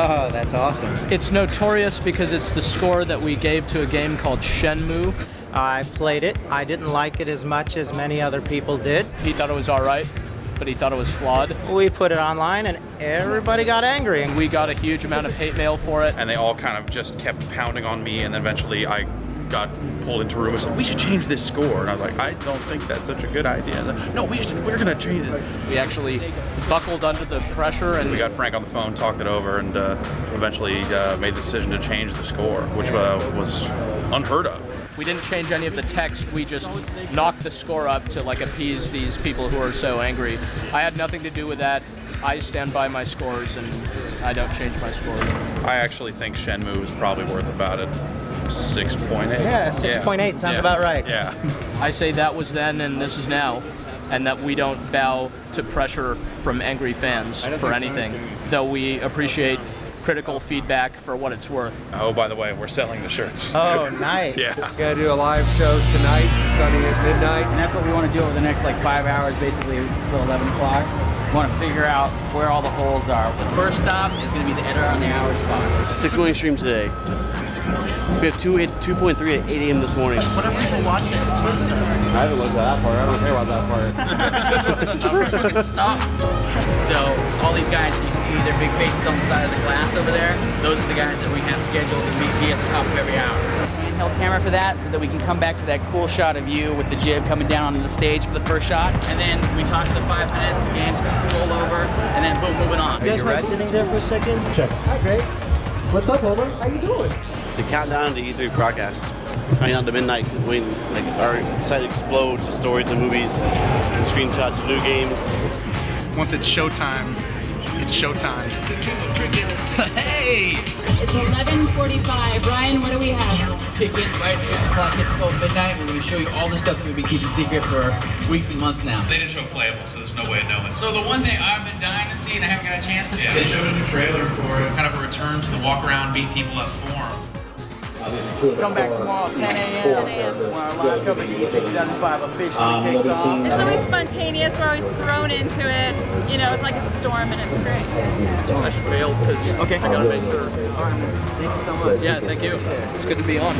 Oh, that's awesome. It's notorious because it's the score that we gave to a game called Shenmue. I played it. I didn't like it as much as many other people did. He thought it was all right, but he thought it was flawed. We put it online and everybody got angry. And we got a huge amount of hate mail for it. And they all kind of just kept pounding on me, and then eventually I got pulled into a room and said, we should change this score. And I was like, I don't think that's such a good idea. Like, no, we're gonna change it. We actually buckled under the pressure, and we got Frank on the phone, talked it over, and eventually made the decision to change the score, which was unheard of. We didn't change any of the text, we just knocked the score up to like appease these people who are so angry. I had nothing to do with that. I stand by my scores and I don't change my scores. I actually think Shenmue is probably worth about a 6.8. Yeah, 6.8 sounds about right. Yeah. I say that was then and this is now, and that we don't bow to pressure from angry fans for anything, though we appreciate critical feedback for what it's worth. Oh, by the way, we're selling the shirts. Oh, nice. Yeah. Gotta do a live show tonight, starting at midnight. And that's what we want to do over the next like 5 hours, basically until 11 o'clock. We want to figure out where all the holes are. The first stop is going to be the editor on the hour spot. 6 million streams today. We have 2.3 at 8 a.m. this morning. What are people watching? I haven't looked at that part. I don't care about that part. Stop. So all these guys, you see their big faces on the side of the glass over there. Those are the guys that we have scheduled to be at the top of every hour. Handheld camera for that, so that we can come back to that cool shot of you with the jib coming down onto the stage for the first shot, and then we talk for the 5 minutes. The game's roll over, and then boom, moving on. You guys mind sitting there for a second? Check. Hi, Greg. What's up, Homer? How you doing? The countdown to E3 broadcast. Counting down to midnight, when like our site explodes to stories of movies and screenshots of new games. Once it's showtime, it's showtime. Hey! It's 11:45. Ryan, what do we have? Kick it right as soon as the clock hits 12 midnight. We're going to show you all the stuff that we've been keeping secret for weeks and months now. They didn't show playable, so there's no way of knowing. So the one thing I've been dying to see and I haven't got a chance to. They showed a new trailer for kind of a return to the walk around, meet people at Forum. Come back tomorrow, 10 a.m. when our live coverage of E3 2005 officially kicks off. It's always spontaneous. We're always thrown into it. You know, it's like a storm, and it's great. I should bail because okay. I gotta make sure. All right. Thank you so much. Yeah, thank you. It's good to be on.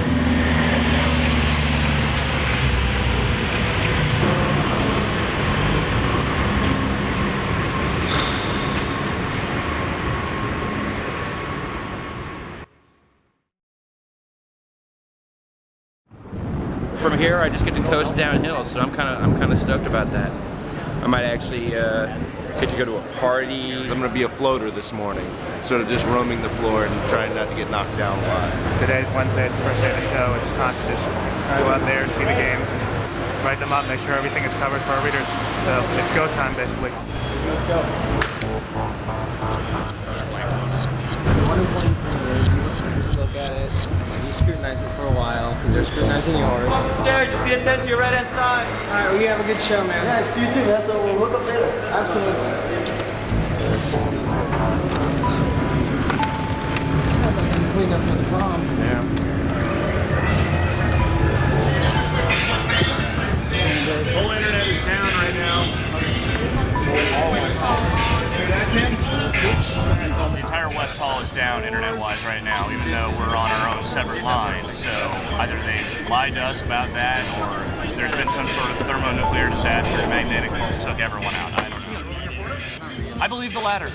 From here, I just get to coast downhill, so I'm kind of stoked about that. I might actually get to go to a party. I'm going to be a floater this morning, sort of just roaming the floor and trying not to get knocked down live. Today's Wednesday, it's the first day of the show. It's time to just go out there, see the games, and write them up, make sure everything is covered for our readers. So it's go time, basically. Let's go. Look at it. You scrutinize it for a while because they're scrutinizing yours. There, you see a 10 to your right hand side. All right, well, you have a good show, man. Yeah, you too, man. So we'll hook up later. Absolutely. Clean up for the prom. Yeah. The whole internet is down right now. The entire West Hall is down internet-wise right now, even though we're on our own separate line. So either they lied to us about that, or there's been some sort of thermonuclear disaster. Magnetic pulse took everyone out. I don't know. I believe the latter.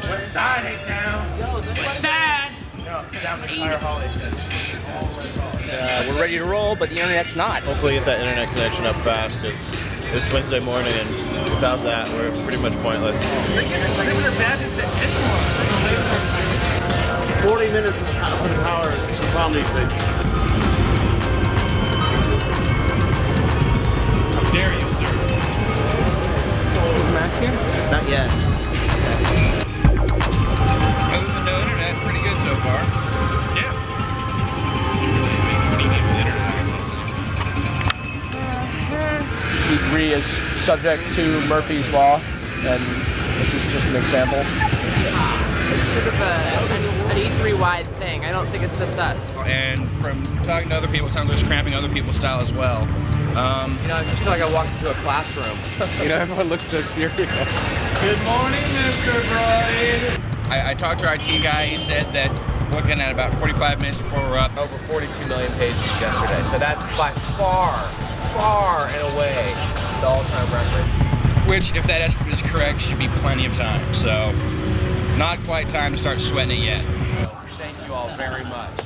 West side ain't down. West side. No, down the entire hall is down. We're ready to roll, but the internet's not. Hopefully get that internet connection up fast, because it's Wednesday morning, and without that, we're pretty much pointless. 40 minutes for the power to solve these things. How dare you, sir? Is Max here? Not yet. Other than no internet, it's pretty good so far. Yeah. E3 is subject to Murphy's Law, and this is just an example. It's sort of an E3-wide thing. I don't think it's just us. And from talking to other people, it sounds like it's cramping other people's style as well. You know, I just feel like I walked into a classroom. You know, everyone looks so serious. Good morning, Mr. Bride. I talked to our IT guy. He said that we're looking at about 45 minutes before we're up. Over 42 million pages yesterday. So that's by far and away the all-time record. Which, if that estimate is correct, should be plenty of time. So, not quite time to start sweating it yet. So, thank you all very much.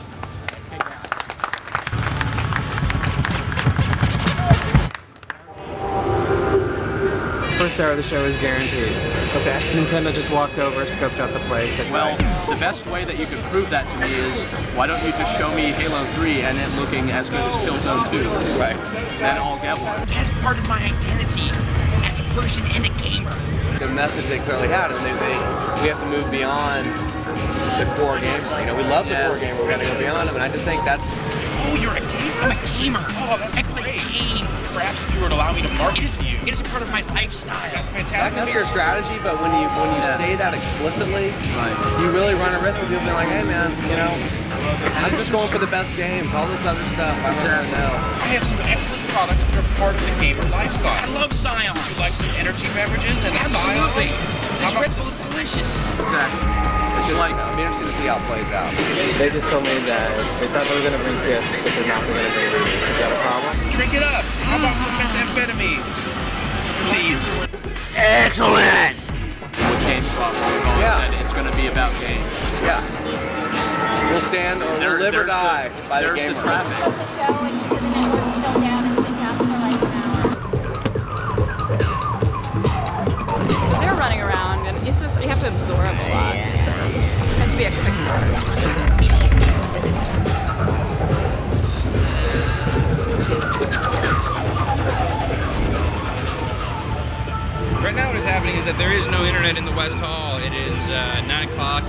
First hour of the show is guaranteed. Okay. Nintendo just walked over, scoped out the place. Well, the best way that you could prove that to me is, why don't you just show me Halo 3 and it looking as good as Killzone 2? Right. Then I'll get one. That's part of my identity as a person and a gamer. The message they clearly had, and we have to move beyond the core gamer. You know, we love the core gamer, we gotta go beyond them, and I just think that's... Oh, you're a gamer? I'm a gamer. Oh, that's great. Perhaps you would allow me to market to you. It is a part of my lifestyle. That's fantastic. That can be your strategy, but when you say that explicitly, you really run a risk of people being like, hey man, you know, I'm just going for the best games. All this other stuff, I don't really know. I have some excellent products that are part of the gamer lifestyle. I love Scion. You like some energy beverages and Absolutely. This Red Bull is delicious. Exactly. It's just like, I'm interested to see how it plays out. They just told me that they thought they were going to bring PS, but they're not going to bring Readers. Is that a problem? Drink it up. How about some methamphetamines? Please. Excellent! With GameSpot, Paul said it's going to be about games. Yeah. We'll stand or we'll live or die by the There's gamer. the traffic. They're running around, and it's just, you have to absorb a lot. So it has to be a quick burn. Right now what is happening is that there is no internet in the West Hall. It is 9 o'clock,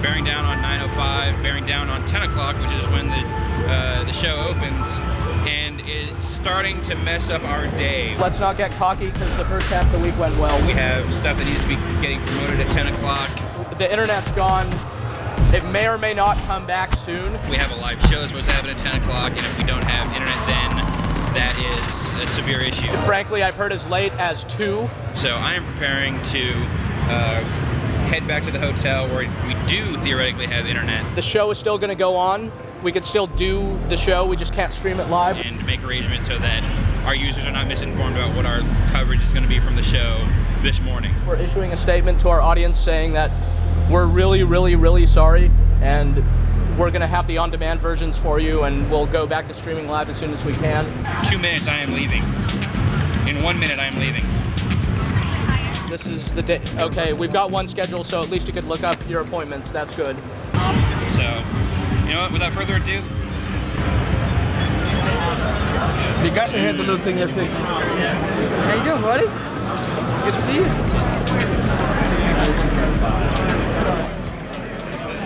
bearing down on 9:05, bearing down on 10 o'clock, which is when the show opens, and it's starting to mess up our day. Let's not get cocky, because the first half of the week went well. We have stuff that needs to be getting promoted at 10 o'clock. The internet's gone. It may or may not come back soon. We have a live show that's supposed to happen at 10 o'clock, and if we don't have internet then, that is a severe issue. Frankly, I've heard as late as 2. So I am preparing to head back to the hotel where we do theoretically have internet. The show is still going to go on. We could still do the show, we just can't stream it live. And make arrangements so that our users are not misinformed about what our coverage is going to be from the show this morning. We're issuing a statement to our audience saying that we're really, really, really sorry, and we're going to have the on-demand versions for you, and we'll go back to streaming live as soon as we can. 2 minutes, I am leaving. In 1 minute, I am leaving. This is the day. Okay, we've got one schedule, so at least you could look up your appointments. That's good. So, you know what, without further ado. You got to have the little thing that's saying. How you doing, buddy? It's good to see you.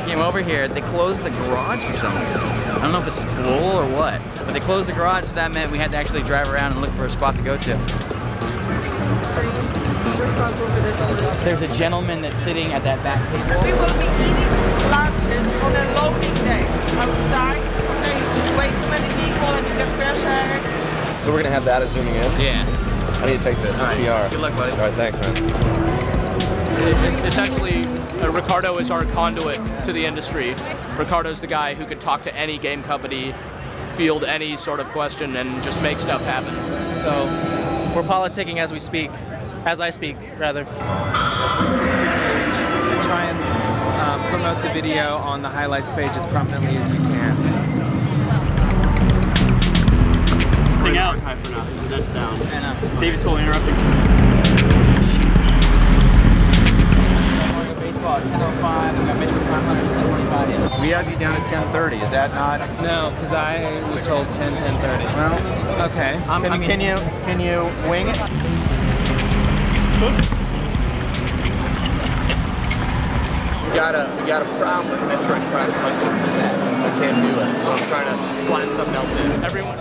Came over here, they closed the garage for some reason. I don't know if it's full or what, but But they closed the garage, so that meant we had to actually drive around and look for a spot to go to. There's a gentleman that's sitting at that back table. We will be eating lunches on a loading day outside. Okay, it's just way too many people and you get fresh air. So we're gonna have that at zooming in? Yeah. I need to take this. It's PR. Good luck, buddy. All right, thanks, man. Essentially, Ricardo is our conduit to the industry. Ricardo's the guy who could talk to any game company, field any sort of question, and just make stuff happen. So we're politicking as we speak, as I speak, rather. Try and promote the video on the highlights page as prominently as you can. Thing out. High for now. That's down. David's totally interrupting. Baseball at 10:05. We got Mitch with 500 at 10:25. We have you down at 10:30. Is that not? No, because I was told 10:30. Well, okay. Can you wing it? We got a problem with Metroid Prime Hunters. I can't do it, so I'm trying to slide something else in. Everyone.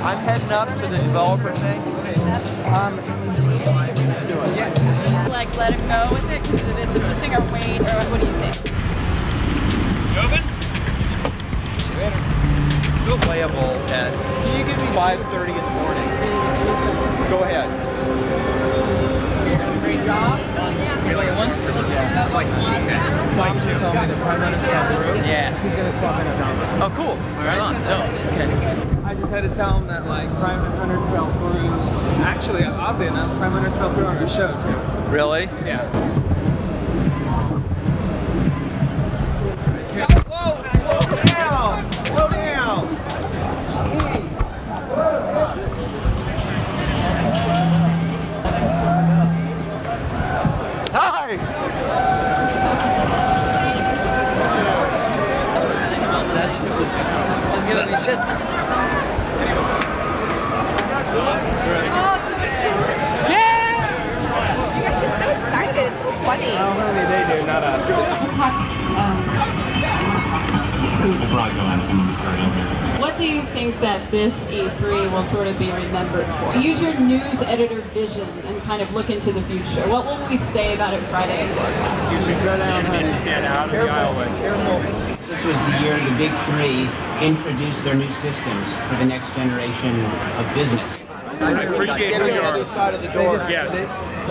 I'm heading up to the developer thing. Like let it go with it because it is interesting, or wait, or what do you think? Still playable at 5:30 in the morning. Go ahead. Great job. Really one? Yeah. Like eating that. Tom just told me the Prime Hunter swap through. Yeah. He's gonna swap in a Domino. Oh, cool. Right on. Dope. Okay. I just had to tell him that like Prime Hunters fell through. Actually, oddly enough, Prime Hunters fell through on our show too. Really? Yeah. Whoa! Slow down! Slow down! Hi! Just giving me shit. Funny. Oh, honey, they do, not us. What do you think that this E3 will sort of be remembered for? Use your news editor vision and kind of look into the future. What will we say about it Friday at 4 o'clock? Stand out of the aisleway. This was the year the big three introduced their new systems for the next generation of business. I appreciate on the other side of the door. Yes.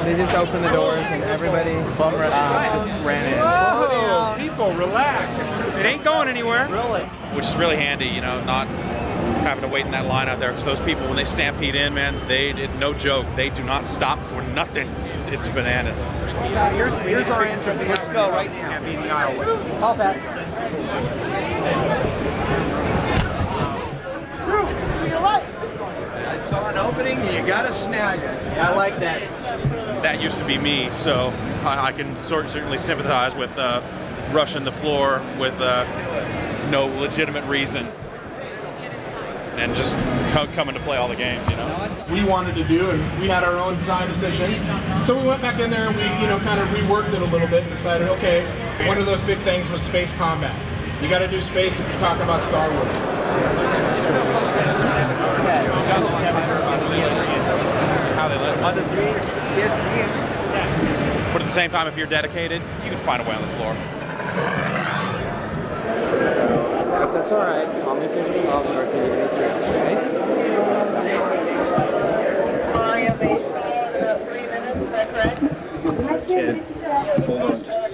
They just opened the doors and everybody bum rushed just ran in. Oh, people, relax. It ain't going anywhere. Really? Which is really handy, you know, not having to wait in that line out there, because those people, when they stampede in, man, no joke, they do not stop for nothing. It's bananas. Here's our entrance. Let's go right now. All that. Drew, to your right. I saw an opening and you gotta snag it. I like that. That used to be me, so I can certainly sympathize with rushing the floor with no legitimate reason and just coming to play all the games, you know. We wanted to do, and we had our own design decisions. So we went back in there and we, kind of reworked it a little bit and decided, okay, one of those big things was space combat. You got to do space if you're talking about Star Wars. How they let on the 3? Yes, but at the same time, if you're dedicated, you can find a way on the floor. But that's all right. Call me because we all work in anything else, okay?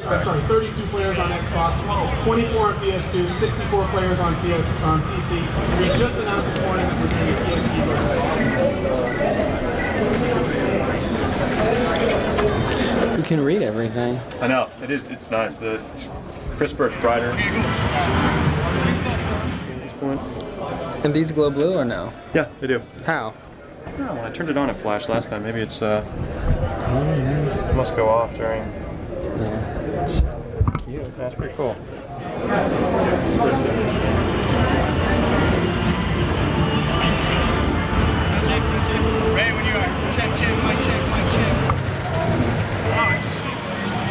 I'm sorry, 32 players on Xbox, 24 on PS2, 64 players on PC. We just announced this morning that we're doing a PS keyboard. You can read everything. I know, it's nice. The crisper, it's brighter. And these glow blue or no? Yeah, they do. How? When I turned it on, it flashed last time. Maybe it's it must go off during. Yeah. That's cute. That's pretty cool. Ready when you are. Check, mic check.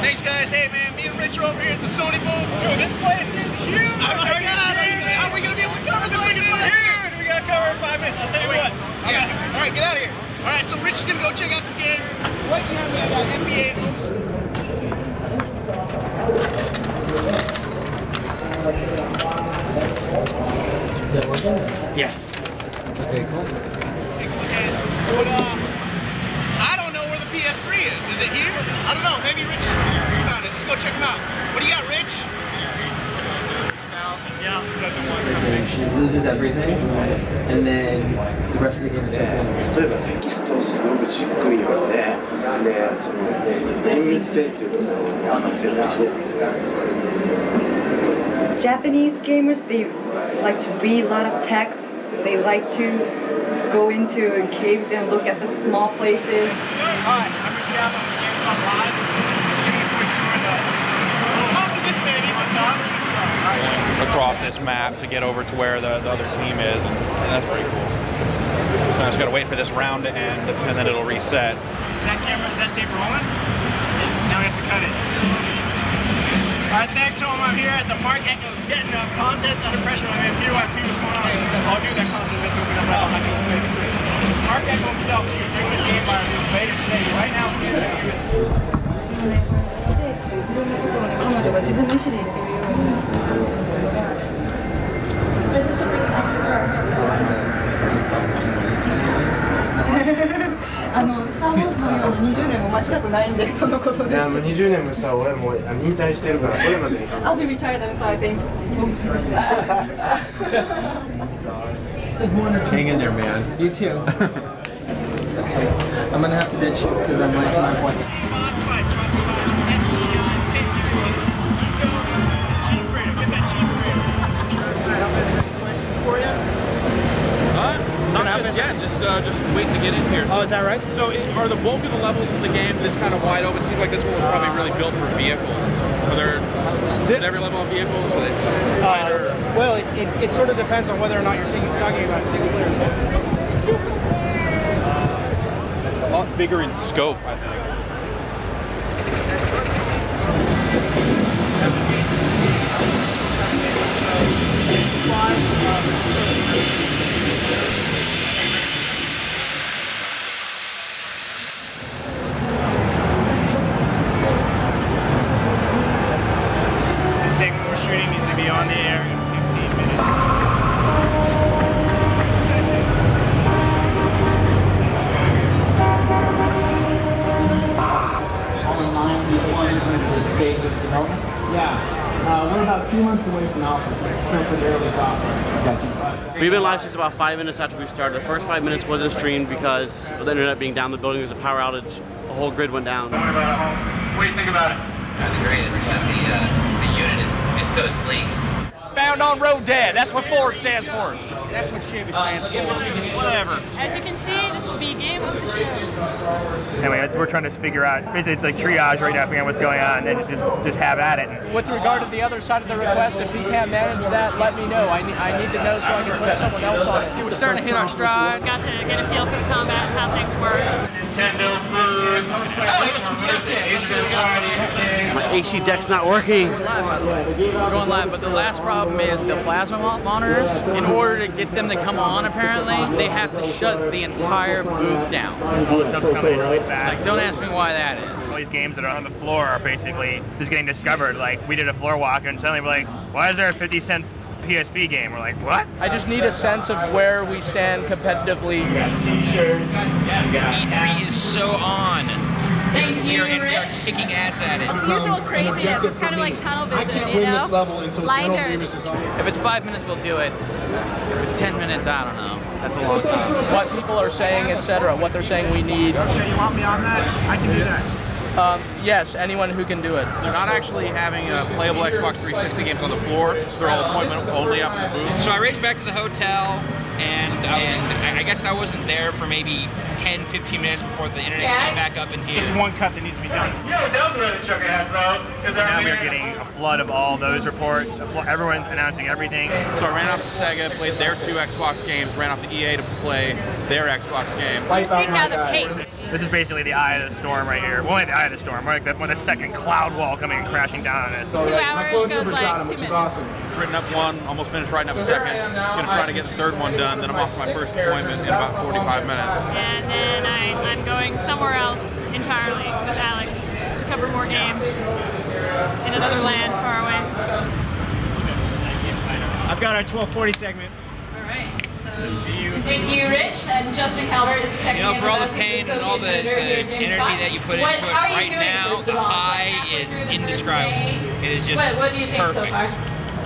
Thanks, guys. Hey, man, me and Rich are over here at the Sony booth. Dude, this place is huge. Oh my God! How are we gonna be able to cover this thing in 5 minutes? We gotta cover it in 5 minutes. I'll tell you what. Yeah. All right, get out of here. All right, so Rich is gonna go check out some games. Right now we got NBA hoops. Is that working? Yeah. Okay, cool. But I don't know where the PS3 is. Is it here? I don't know. Maybe Rich is found it. Let's go check him out. What do you got, Rich? She loses everything, and then the rest of the game is circling. 例えばテキストをすごくじっくり読んで、でその綿密性っていうところの話がすごく Japanese gamers, they like to read a lot of text. They like to go into caves and look at the small places. Hi, I'm Michelle from Gamespot Live. Shooting a quick tour of the this baby, what's up? Across this map to get over to where the other team is, and that's pretty cool. So I just gotta wait for this round to end, and then it'll reset. Is that tape rolling? Now we have to cut it. Alright, thanks to him. I'm here at the Mark Echoes getting contents under pressure. I mean, if you want to see what's going on, I'll do that content. This will be up on my news. Mark Echo himself is bringing this game by later today. Right now, I'll be retired then, so I think. Hang in there, man. You too. I'm gonna have to ditch you because I'm like my point. Not just yet, just waiting to get in here. Oh, is that right? So are the bulk of the levels in the game this kind of wide open? It seems like this one was probably really built for vehicles. Are there is every level of vehicles? Or Well, it sort of depends on whether or not you're talking about single player. a lot bigger in scope, I think. the segment we're shooting needs to be on the air in 15 minutes. All in line with one in terms of the stage of development? Yeah. We're about 2 months away from alpha, so it's still pretty early software. We've been live since about 5 minutes after we started. The first 5 minutes wasn't streamed because of the internet being down. The building was a power outage. The whole grid went down. What do you think about it? The greatest, but the unit it's so sleek. Found on road dead. That's what Ford stands for. That's what Chevy stands for. Whatever. As you can see, this will be game of the show. Anyway, we're trying to figure out, basically it's like triage right now, figuring out what's going on, and then just have at it. With regard to the other side of the request, if he can't manage that, let me know. I need to know so I can put someone else on it. See, we're starting to hit our stride. Got to get a feel for the combat and how things work. Nintendo Boost. My AC deck's not working. We're going live, but the last problem is the plasma monitors. In order to get them to come on, apparently, they have to shut the entire booth down. All the stuff's coming in really fast. Like, don't ask me why that is. All these games that are on the floor are basically just getting discovered. Like, we did a floor walk, and suddenly we're like, why is there a 50-cent PSP game? We're like, what? I just need a sense of where we stand competitively. E3 is so on. Thank you, And we are kicking ass at it. It's the usual craziness. It's kind of like tunnel vision, you know? Blinders. If it's 5 minutes, we'll do it. If it's 10 minutes, I don't know. That's a long time. What people are saying, etc., what they're saying we need. Okay, you want me on that? I can do that. Yes, anyone who can do it. They're not actually having playable Xbox 360 games on the floor. They're all appointment only up in the booth. So I raced back to the hotel, and I guess I wasn't there for maybe 10-15 minutes before the internet came back up in here. Just one cut that needs to be done. Yeah, that was really chucking heads though. Now we're getting a flood of all those reports. Everyone's announcing everything. So I ran off to Sega, played their 2 Xbox games, ran off to EA to play their Xbox game. We're seeing now the pace. This is basically the eye of the storm right here. Well, only the eye of the storm. We're like the second cloud wall coming and crashing down on us. 2 hours goes like 2 minutes. Written up one, almost finished writing up a second. Gonna try to get the third one done, then I'm off to my first appointment in about 45 minutes. And then I'm going somewhere else entirely with Alex to cover more games in another land far away. I've got our 1240 segment. All right. So thank you, Rich. And Justin Calvert is checking in for all with the us. pain and all the energy that you put into it right now, the high is indescribable. It is just what do you think perfect. so far?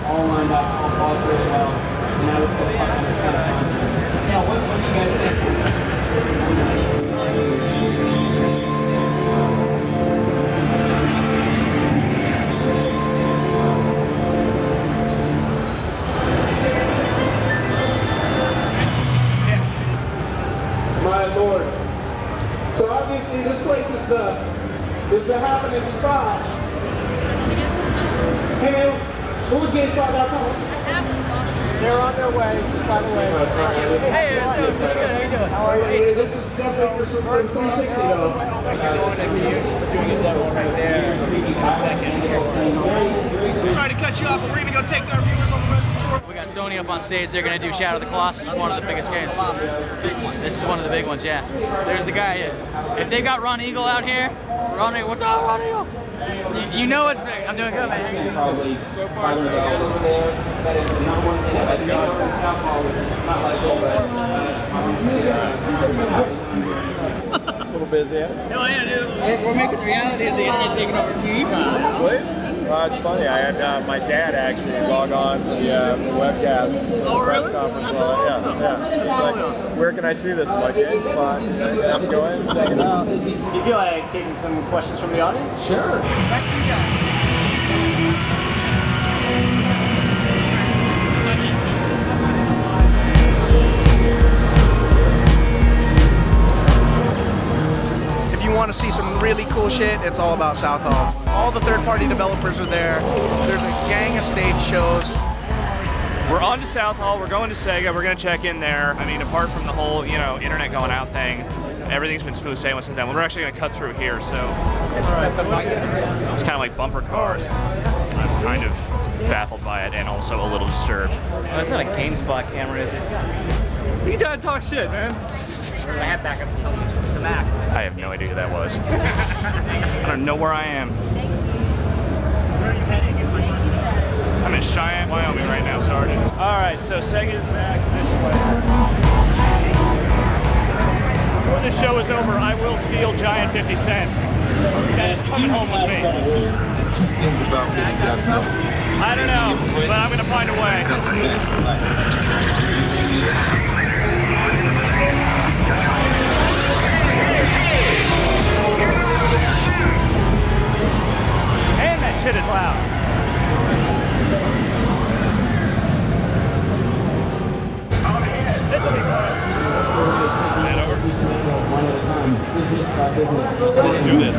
All lined up, all balls really well. And now we're kind of fun. Yeah, what do you guys think? My Lord. So obviously this place is the happening spot. Hey man, who's GameSpot.com? They're on their way, just by the way. Hey, how you doing? How are you? Hey, this is definitely for some 360 though. Sorry to cut you off, but we're gonna go take our viewers on the rest of the tour. We got Sony up on stage. They're gonna do Shadow of the Colossus, one of the biggest games. This is one of the big ones, yeah. There's the guy. If they got Ron Eagle out here, Ron Eagle, what's up, Ron Eagle? You know it's big. I'm doing good, man. So far, so good. That is the number one thing about the A little busy, yeah? Oh yeah, dude. We're making reality of the internet taking over TV. Well, it's funny. I had my dad actually log on to the webcast. Oh, really? Press conference. That's awesome. Yeah. That's It's really like, awesome. where can I see this? I'm like, GameSpot. And go in, check it out. Do you feel like taking some questions from the audience? Sure. Back to you guys. If you want to see some really cool shit, it's all about South Hall. All the third-party developers are there. There's a gang of stage shows. We're on to South Hall. We're going to Sega. We're going to check in there. I mean, apart from the whole, internet going out thing, everything's been smooth sailing since then. We're actually going to cut through here, so it's kind of like bumper cars. I'm kind of baffled by it and also a little disturbed. Well, it's not a GameSpot camera, is it? You done talk shit, man. I have backup the Mac. I have no idea who that was. I don't know where I am. I'm in Cheyenne, Wyoming right now, Sergeant. All right, so Sega's back this way. Before the show is over, I will steal Giant 50 cents. And it's coming home with me. There's 2 things about me you gotta know. I don't know, but I'm gonna find a way. And that shit is loud. This will be fun. Head over. So let's do this.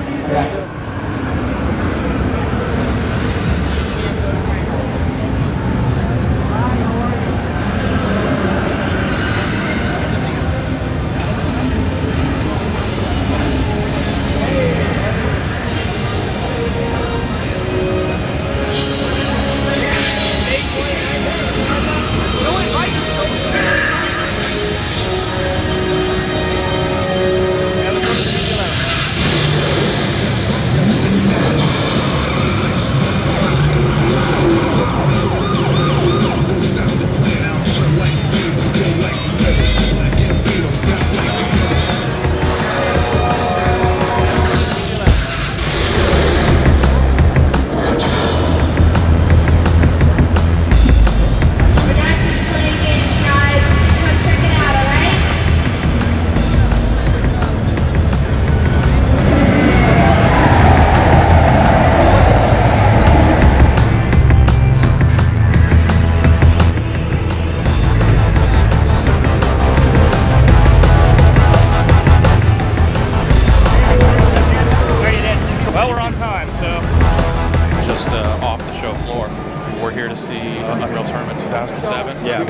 see Unreal Tournament 2007. Yeah.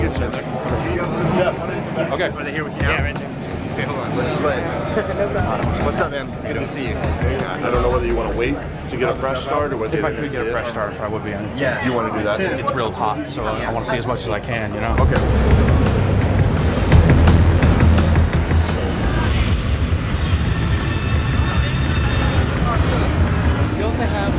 Okay. Are they here with you now? Yeah, right there. Okay, hold on. What's up, man? Good to see you. I don't know whether you want to wait to get a fresh start or whether If I could get a fresh start, I would be in. Yeah. You want to do that? It's real hot, so I want to see as much as I can, you know? Okay. You also have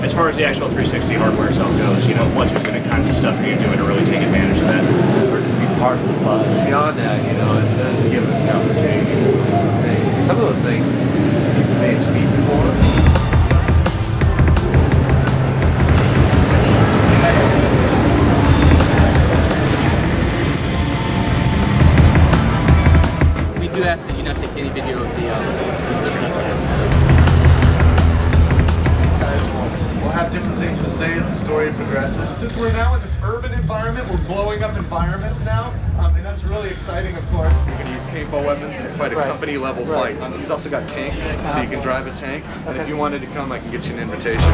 As far as the actual 360 hardware itself goes, you know, what specific kinds of stuff are you doing to really take advantage of that? Or just be part of the buzz. Beyond that, you know, it does give us the opportunity to do things. Some of those things you may have seen before. we do ask that you not take any video of the stuff. We'll have different things to say as the story progresses. Since we're now in this urban environment, we're blowing up environments now, and that's really exciting, of course. You can use paintball weapons and fight a company-level fight. He's also got tanks, so you can drive a tank. And if you wanted to come, I can get you an invitation.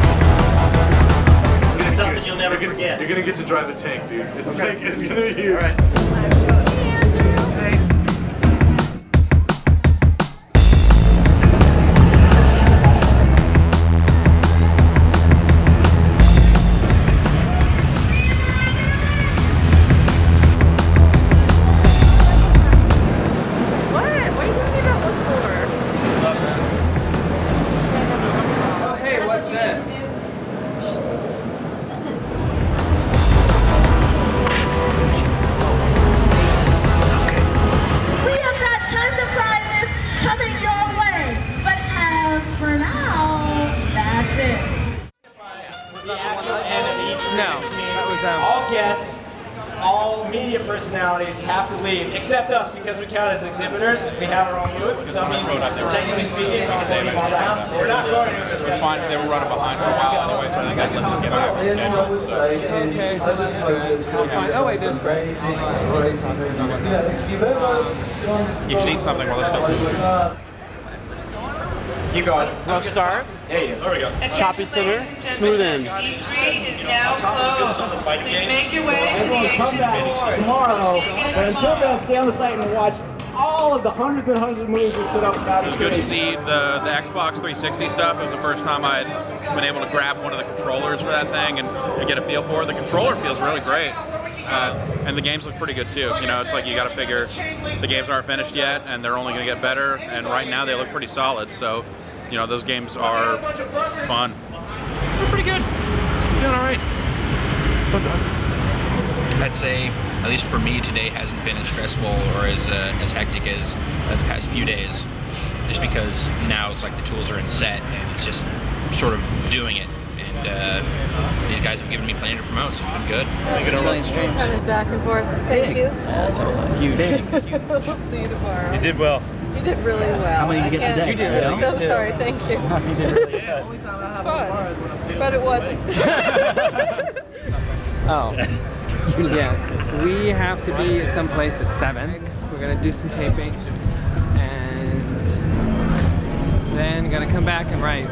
It's gonna be something you'll never forget. You're gonna get to drive a tank, dude. It's like, it's gonna be huge. All right. All guests, all media personalities have to leave, except us, because we count as exhibitors. We have our own booth, so means technically speaking, we can leave all down. We're not going to. It was fine, they were running behind for a while anyway, so I think I let them get back on schedule. Oh wait, there's great. You should eat something while this stuff. You got it. No start. There you go. There we go. Choppy center, smooth end. E3 is now closed. Please make your way to the Everyone come back tomorrow, but until then, stay on the site and watch all of the hundreds and hundreds of movies we put up about It was good to see the Xbox 360 stuff. It was the first time I'd been able to grab one of the controllers for that thing and get a feel for it. The controller feels really great. And the games look pretty good too. You know, it's like you got to figure the games aren't finished yet, and they're only going to get better. And right now they look pretty solid. So, you know, those games are fun. They're pretty good. Doing all right. I'd say, at least for me, today hasn't been as stressful or as hectic as the past few days. Just because now it's like the tools are in set and it's just sort of doing it. And these guys have given me plenty to promote, so it's been good. That's really strange. Kind of back and forth. Thank you. Totally. Huge. See you tomorrow. You did well. You did really well. How many did you get today? You did really well. I'm so sorry. Thank you. You did really good. It's fun, but it wasn't. Oh. Yeah. We have to be at some place at 7. We're gonna do some taping, and then gonna come back and write.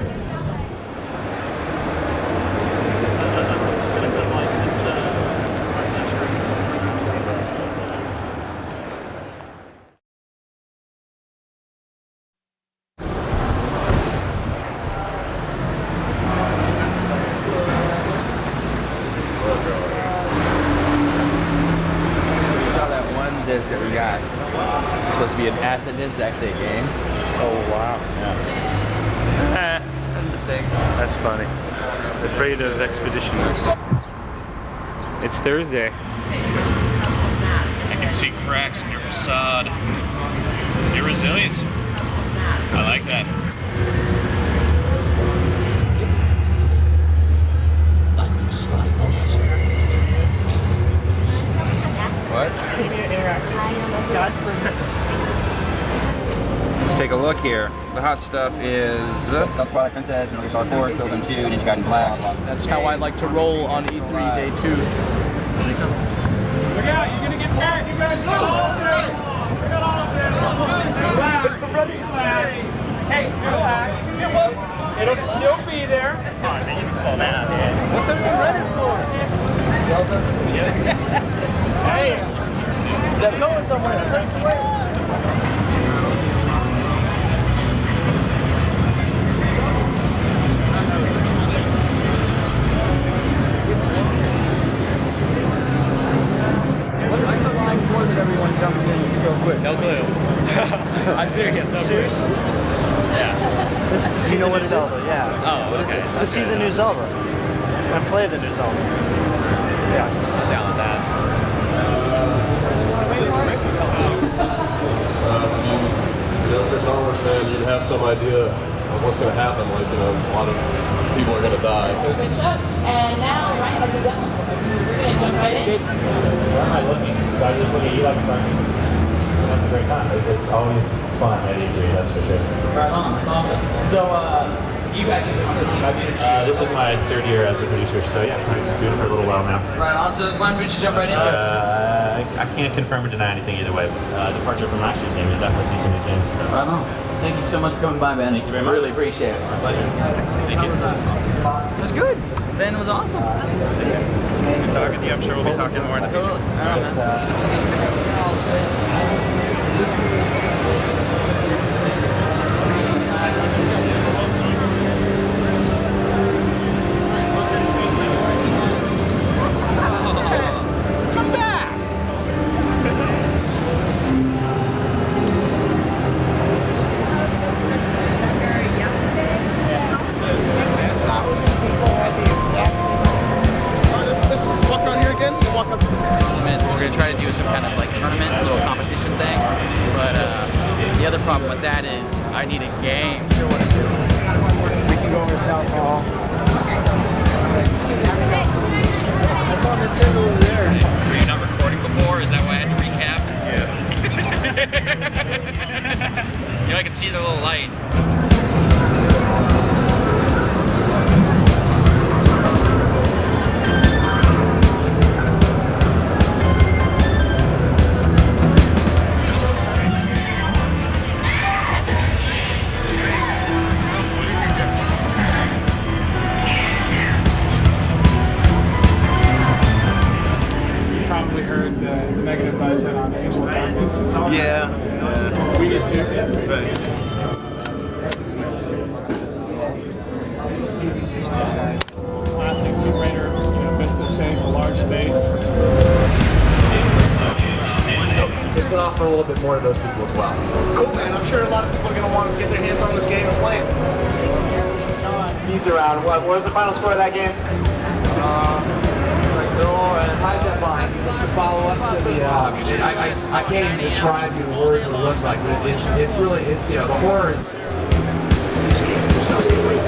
Disc that we got. It's supposed to be an asset disc, it's actually a game. Oh wow. Yeah. That's funny. The Braid of Expeditioners. It's Thursday. I can see cracks in your facade. You're resilient. I like that. What? Let's take a look here. The hot stuff is Twilight Princess, Metal Gear Solid 4, Killzone 2, Ninja Gaiden Black. That's how I like to roll on E3 Day 2. Look out, you're gonna get back. You guys go. Hey, relax. It'll still be there. Come on, man, you can slow down, man. What's everyone ready for? Hey, they're going somewhere. Everyone jumps in real quick. No clue. I'm serious. No Seriously? Yeah. To see the new Zelda, yeah. Oh, okay. To see the new Zelda and play the new Zelda. Yeah. I'm down with that. If you're a Star Wars fan, you'd have some idea of what's going to happen. Like, you know, a lot of people are going to die. And now Ryan has a demo for us. We're going to jump right in. Where am I looking? I was just looking at you like that's a great time. It's always fun at E3, that's for sure. Right on, that's awesome. So, you actually on this team, This is my third year as a producer, so yeah, I've been doing it for a little while now. Right on, so why don't we just jump right into it? I can't confirm or deny anything either way. Departure from last year's game, you'll definitely see some new games. So. Right on. Thank you so much for coming by, Ben. Thank you very much. Really appreciate it. My pleasure. Thank you. It was good. Ben was awesome. Nice talking to you. I'm sure we'll be talking more in the future. Totally. I don't know. Come back! Walk around here again? Walk up. We're gonna try to do some kind of like tournament, little competition thing. But the other problem with that is I need a game. We can go over to South Hall. That's on the table over there. Were you not recording before? Is that why I had to recap? Yeah. You know, I can see the little light. Probably heard the negative buzz on Angel Darkness. Yeah. We did too. Right. Classic Tomb Raider, Vista space, a large space. It's an offer a little bit more to those people as well. Cool, man. I'm sure a lot of people are going to want to get their hands on this game and play it. He's around. What was the final score of that game? Hide that behind you. To follow up to the, I can't even describe you words what it looks like, but it's really, the horror is. This game was not great.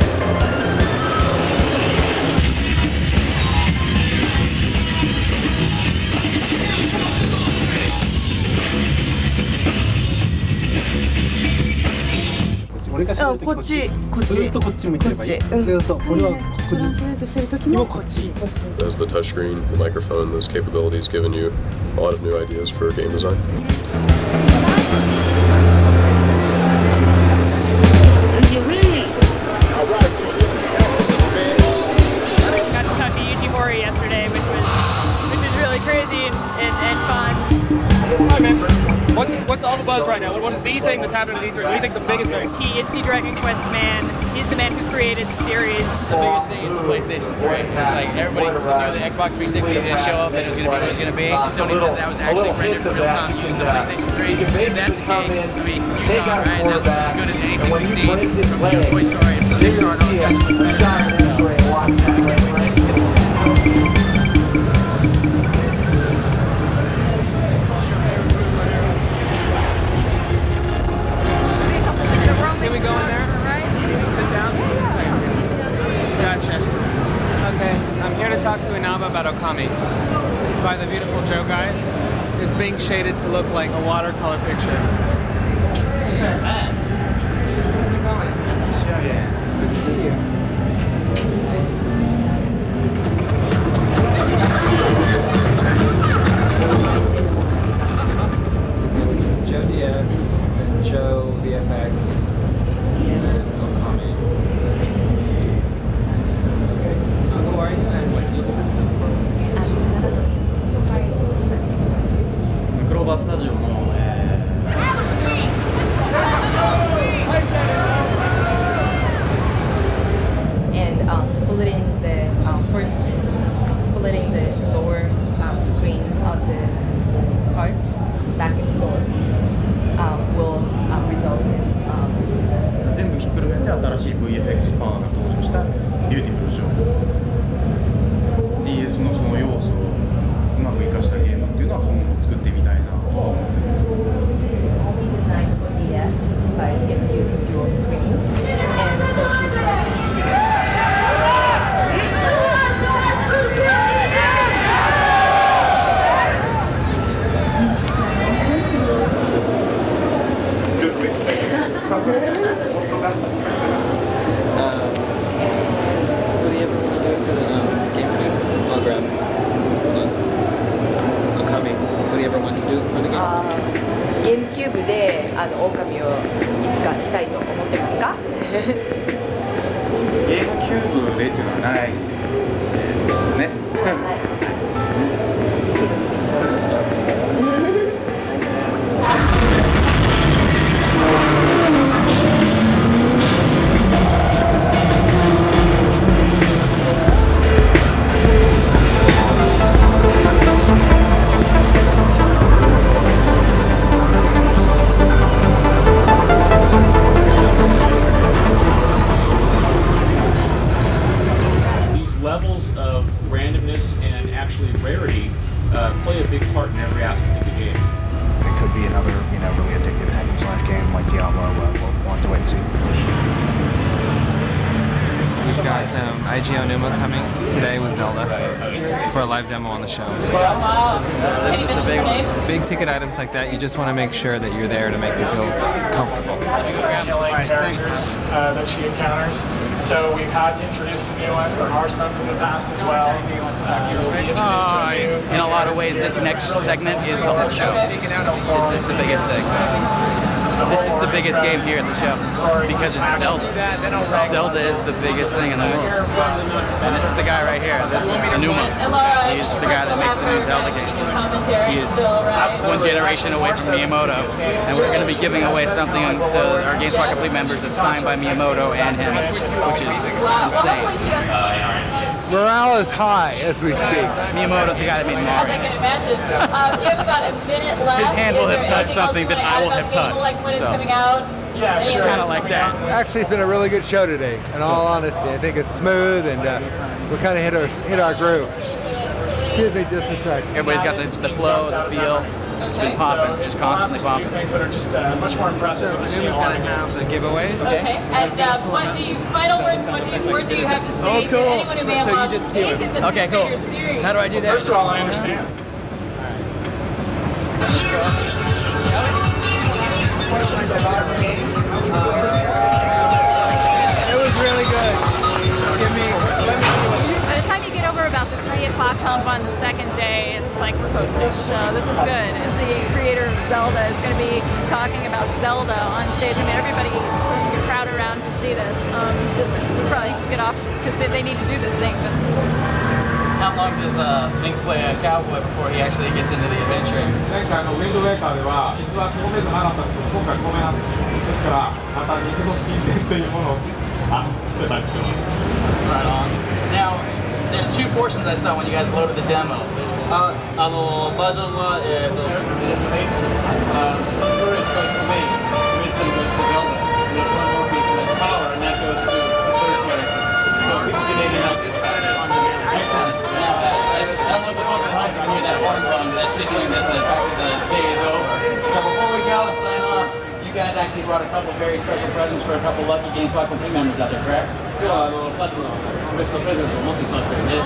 こっちずっとこっち向いてればいい。ずっと俺はここに今こっち。 As the touchscreen, the microphone, those capabilities given you a lot of new ideas for game design. Got to talk to Yuji Horii yesterday, which was really crazy and fun. Hi, man. What's all the buzz right now? What is the thing that's happening at E3? What do you think's the biggest thing? He is the Dragon Quest man. He's the man who created the series. The biggest thing is the PlayStation 3. It's like everybody's the Xbox 360 didn't show up and it was going to be what it was going to be. Sony said that was actually rendered in real time using the PlayStation 3. If that's the case, I mean, you saw it, right? That looks as good as anything we've seen from Toy Story and Pixar and all those guys. Can we go in there? Sit down? Gotcha. Okay, I'm here to talk to Inaba about Okami. It's by the Beautiful Joe guys. It's being shaded to look like a watercolor picture. が登場したビューティフルジョー DS のその要素をうまく生かしたゲームっていうのは今後作ってみたいなとは思ってます。What do you ever want to do for the GameCube? I'll grab Okami. What do you ever want to do for the game? ゲームキューブで狼をいつかしたいと思ってますか？ゲームキューブでっていうのはないですね。Levels of randomness and actually rarity play a big part in every aspect of the game. It could be another, really addictive hack and slash game like Diablo. We'll have to wait and see. We've got IG Onuma coming today with Zelda for a live demo on the show. Can you mention your name? Big ticket items like that, you just want to make sure that you're there to make them feel comfortable. Characters that she encounters. So we've had to introduce some new ones. There are some from the past as well. We'll be introduced to a new. In a lot of ways, this next segment is the whole show. This is the biggest thing. This is the biggest game here at the show because it's Zelda. Zelda is the biggest thing in the world. And this is the guy right here. This is Onuma. He's the guy that makes the new Zelda games. He's one generation away from Miyamoto, and we're going to be giving away something to our GameSpot Complete members that's signed by Miyamoto and him, which is insane. Morale is high as we speak. Miyamoto's the guy that made Mario. As I can imagine. You have about a minute left. His hand will Is have there touched anything else something you that wanna I add will about have being, touched. Like when it's So. coming out. Yeah, It's kind of like that. Actually, it's been a really good show today. In all honesty, I think it's smooth and we kind of hit our groove. Excuse me, just a sec. Everybody's got the flow, the feel. It's been popping, just constantly popping. Things that are just much more impressive. The giveaways. Okay. And what do you final word? What do you have to say to anyone who may have lost faith in the Tomb Raider series? How do I do that? First of all, I understand. It was really good. By the time you get over about the 3 o'clock hump on the second day, it's like we're posting. So this is good. As the creator of Zelda is going to be talking about Zelda on stage. I mean, everybody is crowd around to see this. We'll probably get off because they need to do this thing. But how long does Link play a cowboy before he actually gets into the adventure? 前回のウィンドメーカーでは椅子は透明じゃなかったんですけど、今回透明なんですよ。ですからまた水の神殿というものを作ってたりしてます。Right on. Now, there's 2 portions I saw when you guys loaded the demo. バージョンはstorage goes to me, wisdom goes to Zelda. There's one more piece that's power, and that goes to the third character. So people can maybe have this kind of Excellent. Now, I don't know if it's also helping to hear that horn drum that's signaling that the day is over. So before we go and sign off, you guys actually brought a couple of very special presents for a couple of lucky GameSpot Complete members out there, correct? 今日は2つのベストプレゼントを持ってきましたよね。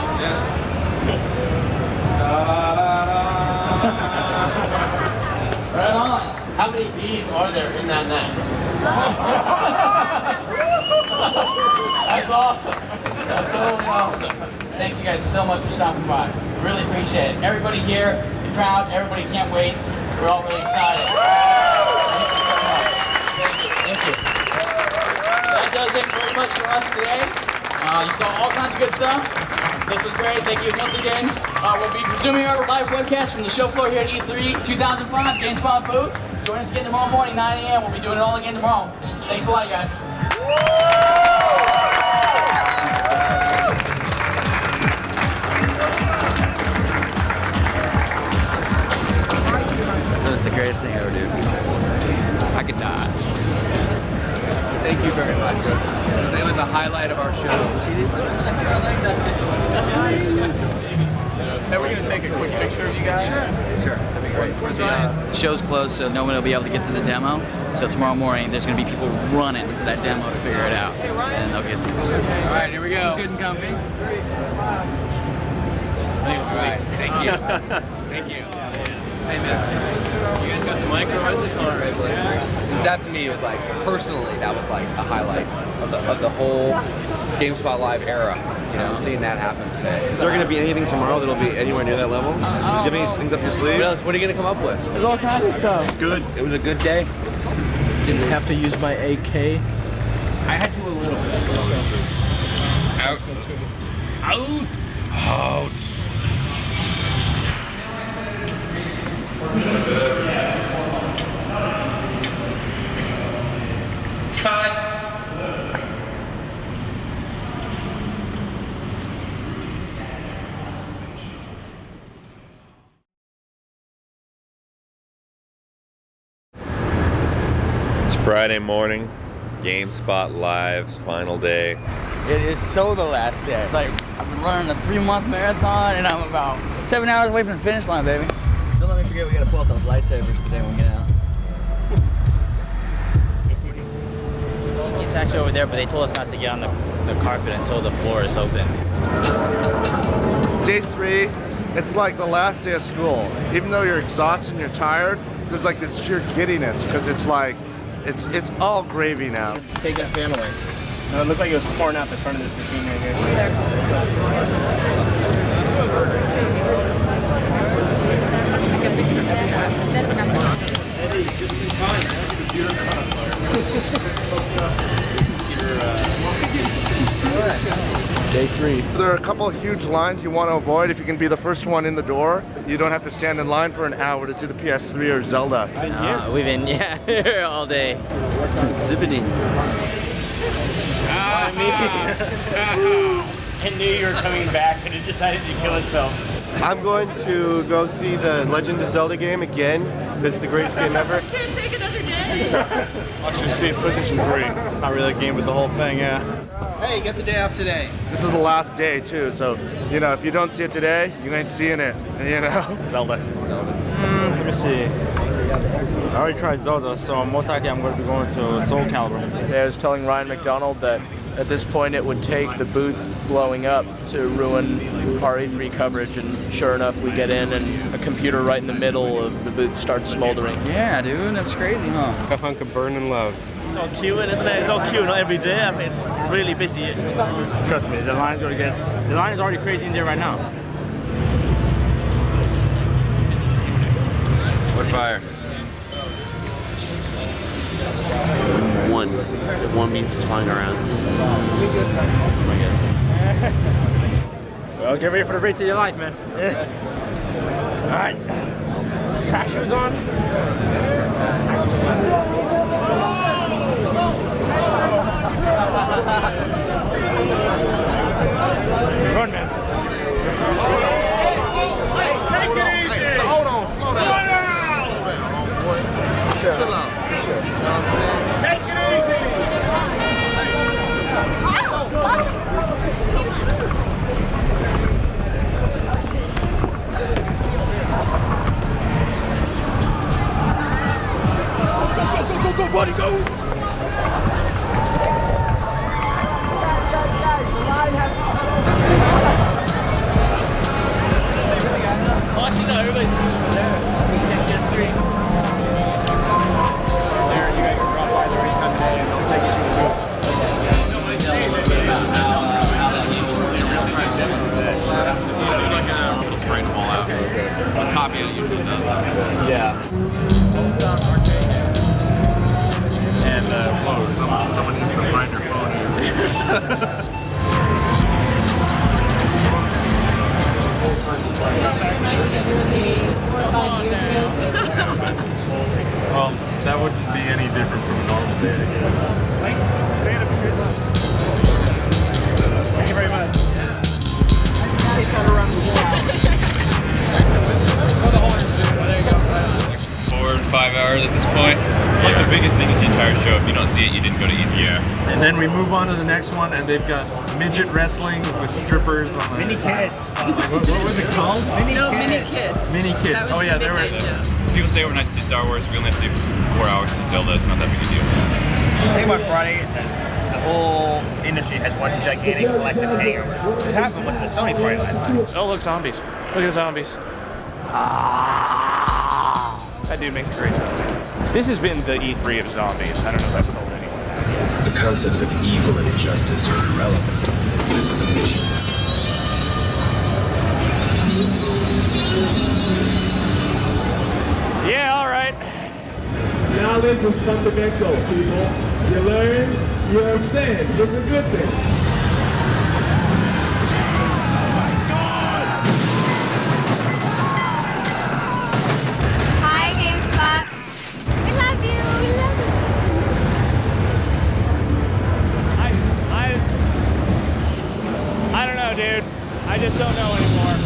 Right on. How many bees are there in that nest? That's awesome. That's totally awesome. Thank you guys so much for stopping by. Really appreciate it. Everybody here, the crowd, everybody can't wait. We're all really excited. Thank you. That does it very much for us today. You saw all kinds of good stuff. This was great. Thank you once again. We'll be resuming our live webcast from the show floor here at E3 2005 GameSpot booth. Join us again tomorrow morning, 9 a.m. We'll be doing it all again tomorrow. Thanks a lot, guys. That was the greatest thing ever, dude. I could die. Thank you very much. It was a highlight of our our show. See these? Hey, we're gonna take a quick picture of you guys. Sure. That'd be great. The show's closed, so no one will be able to get to the demo. So tomorrow morning, there's gonna be people running for that demo to figure it out, and they'll get these. All right, here we go. It's good and comfy. All right, thank you. Thank you. Hey man, you guys got the micro right there? That to me was like, personally, that was like a highlight of the whole GameSpot Live era. You know, seeing that happen today. Is there going to be anything tomorrow that'll be anywhere near that level? Do you have any things up your sleeve? What are you going to come up with? There's all kinds of stuff. Good. It was a good day. Didn't have to use my AK. I had to a little bit. Out. Out. Out. Cut. It's Friday morning, GameSpot Live's final day. It is so the last day. It's like I've been running a 3-month marathon and I'm about 7 hours away from the finish line, baby. Don't let me forget we gotta pull out those lightsabers today when we get out. It's actually over there, but they told us not to get on the carpet until the floor is open. Day 3, it's like the last day of school. Even though you're exhausted and you're tired, there's like this sheer giddiness because it's like, it's all gravy now. Take that fan away. No, it looked like it was pouring out the front of this machine right here. Day 3. There are a couple of huge lines you want to avoid. If you can be the first one in the door, you don't have to stand in line for an hour to see the PS3 or Zelda. We've been, here all day. Exhibiting. It knew you were coming back and it decided to kill itself. I'm going to go see the Legend of Zelda game again. This is the greatest game ever. Can't take another day. I should see PlayStation 3. Not really a game with the whole thing, yeah. Hey, you get the day off today. This is the last day too, so you know if you don't see it today, you ain't seeing it. You know. Zelda. Let me see. I already tried Zelda, so most likely I'm going to be going to Soul Calibur. Yeah, I was telling Ryan McDonald that at this point it would take the booth blowing up to ruin RE3 coverage, and sure enough we get in and a computer right in the middle of the booth starts smoldering. Yeah, dude, that's crazy, huh? A hunk of burning love. It's all cute, isn't it? It's all cute, not every day. I mean, it's really busy. Trust me, the line is already crazy in there right now. What fire? One means it's flying around. That's my guess. Well, get ready for the race of your life, man. All right. Track shoes on. Run, man. Hold on, slow down. Slow down, homeboy. Chill out. You know what I'm saying? Take it easy. Go, buddy, go. Actually, no, everybody's there. There, you guys can drop by there anytime today and they'll take you to the booth. Tell a little bit about how that game's really a real-time demo of that. It'll straighten them all out. A copy of it usually does that. Yeah. And whoa, someone needs to find their phone here. Well, that wouldn't be any different from a normal day, I guess. Thank you very much. Four and 5 hours at this point. Like the biggest thing is the entire show. If you don't see it, you didn't go to E3. Yeah. And then we move on to the next one, and they've got midget wrestling with strippers on the Mini Kiss. What was it called? Mini Kiss. Mini Kiss. Oh yeah, there were. People stay overnight to see Star Wars. We only have to stay 4 hours to Zelda. It's not that big a deal. The thing about Friday is that the whole industry has one gigantic collective hangover. What happened with the Sony Friday last night? Oh, look, zombies. Look at the zombies. That dude makes a great zombie. This has been the E3 of zombies. I don't know if I've told anyone. The concepts of evil and injustice are irrelevant. This is a mission. Yeah, all right. Knowledge is fundamental, people. You learn, you ascend. It's a good thing. Hi, GameSpot. We love you. We love you. I don't know, dude. I just don't know anymore.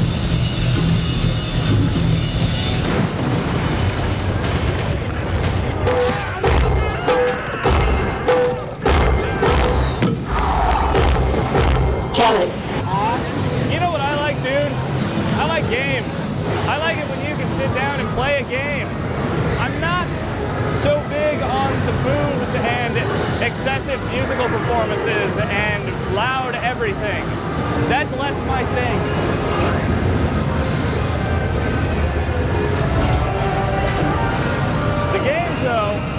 You know what I like, dude? I like games. I like it when you can sit down and play a game. I'm not so big on the booths and excessive musical performances and loud everything. That's less my thing. The games, though.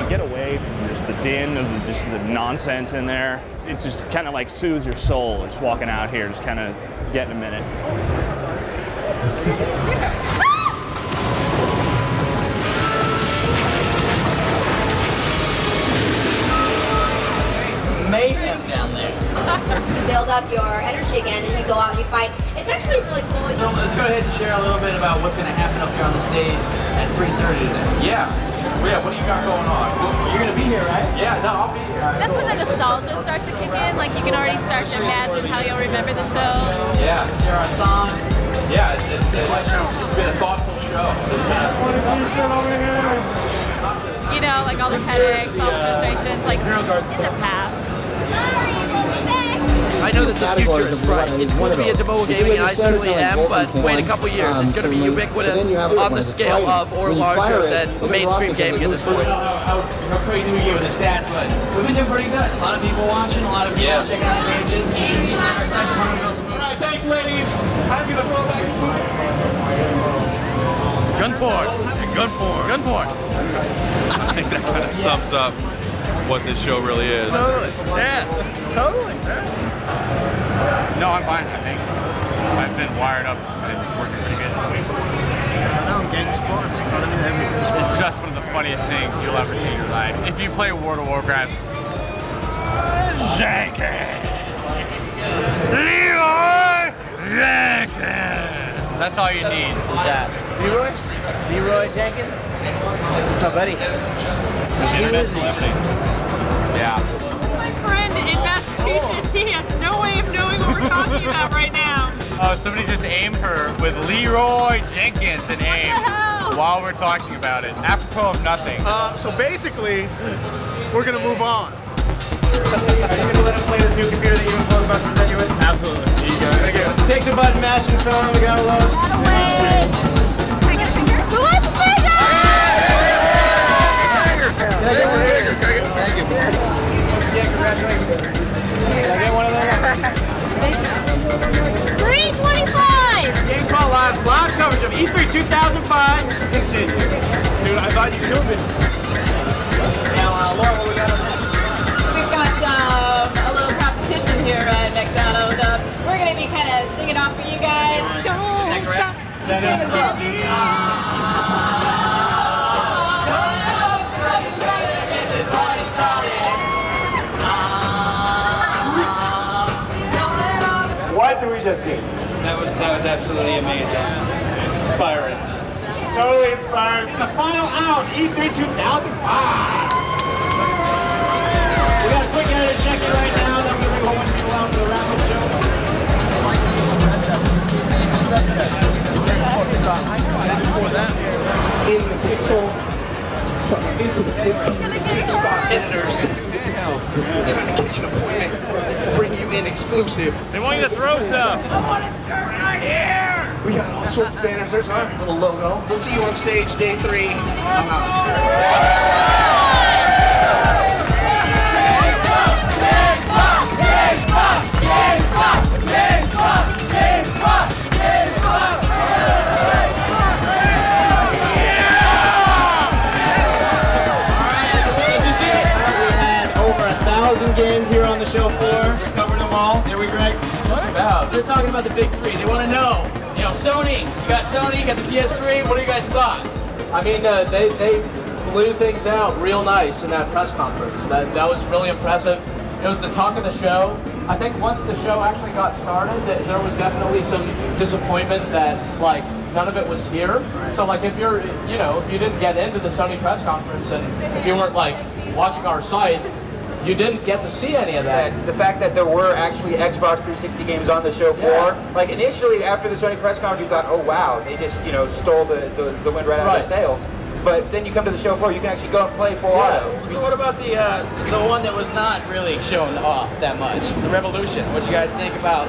Get away from just the din of just the nonsense in there. It's just kind of like soothes your soul just walking out here, just kind of getting a minute. Mayhem down there. To build up your energy again, and you go out and you fight. It's actually really cool. So let's go ahead and share a little bit about what's going to happen up here on the stage at 3:30 today. Yeah, what do you got going on? You're going to be here, right? Yeah, no, I'll be here. That's when the nostalgia starts to kick in. Like you can already start to imagine how you'll remember the show. Yeah. Share our songs. Yeah, it's been a thoughtful show. You know, like all the headaches, all the frustrations, like in the past. I know that the future is bright. It will be into mobile gaming, I certainly am, but wait a couple years. It's going to be ubiquitous on the scale of or larger than mainstream gaming at this point. How crazy we get with the stats, but we've been doing pretty good. A lot of people watching, a lot of people checking out the pages. You can see our site. Alright, thanks ladies. I'm going to throw it back to Booth. Gun porn. Gun porn. Gun porn. I think that kind of sums up what this show really is. Totally. Yeah. Totally. No, I'm fine, I think. I've been wired up. It's working pretty good this week. I know, Gamespot, I'm just telling you everything. It's just one of the funniest things you'll ever see in your life. If you play World of Warcraft, Jenkins! Leroy Jenkins! That's all you need. Who's that? Leroy? Leroy Jenkins? That's my buddy. Internet celebrity. Yeah. My friend in Massachusetts, he has no way of knowing what we're talking about right now. Oh, somebody just aimed her with Leroy Jenkins in aim while we're talking about it. Apropos of nothing. So basically, we're going to move on. Are you going to let him play this new computer that you and Paul about to present you with? Absolutely. Here you go. Thank you. Take the button, mash and phone. We got to load. Who wants a finger? Thank you. Yeah, congratulations. Can I get one of those? 325! GameSpot Live's live coverage of E3 2005 continues. Dude, I thought you killed it. Now, Laura, what we got on this? We've got a little competition here at McDonald's. We're going to be kind of singing off for you guys. Don't stop. What did we just see? That was absolutely amazing. inspiring. Totally inspired. The final out, E3 2005. We got a quick edit check right now. Then we're going to go into the out for the wrap-up show. In the pixel. GameSpot editors. Trying to catch an appointment. Bring you in exclusive. They want you to throw stuff. I want to start right here. We got all sorts of banners. There's our little logo. We'll see you on stage day 3. I'm out. Games here on the show floor. We covered them all. There we Greg. What about? They're talking about the big 3. They want to know. You know, Sony. You got Sony. You got the PS3. What are you guys' thoughts? I mean, they blew things out real nice in that press conference. That was really impressive. It was the talk of the show. I think once the show actually got started, there was definitely some disappointment that like none of it was here. So like if you're, you know, if you didn't get into the Sony press conference and if you weren't like watching our site, you didn't get to see any of that. The fact that there were actually Xbox 360 games on the show floor, like initially after the Sony press conference, you thought, oh wow, they just stole the wind right out of their sails. But then you come to the show floor, you can actually go and play full auto. So what about the one that was not really shown off that much? The Revolution. What do you guys think about?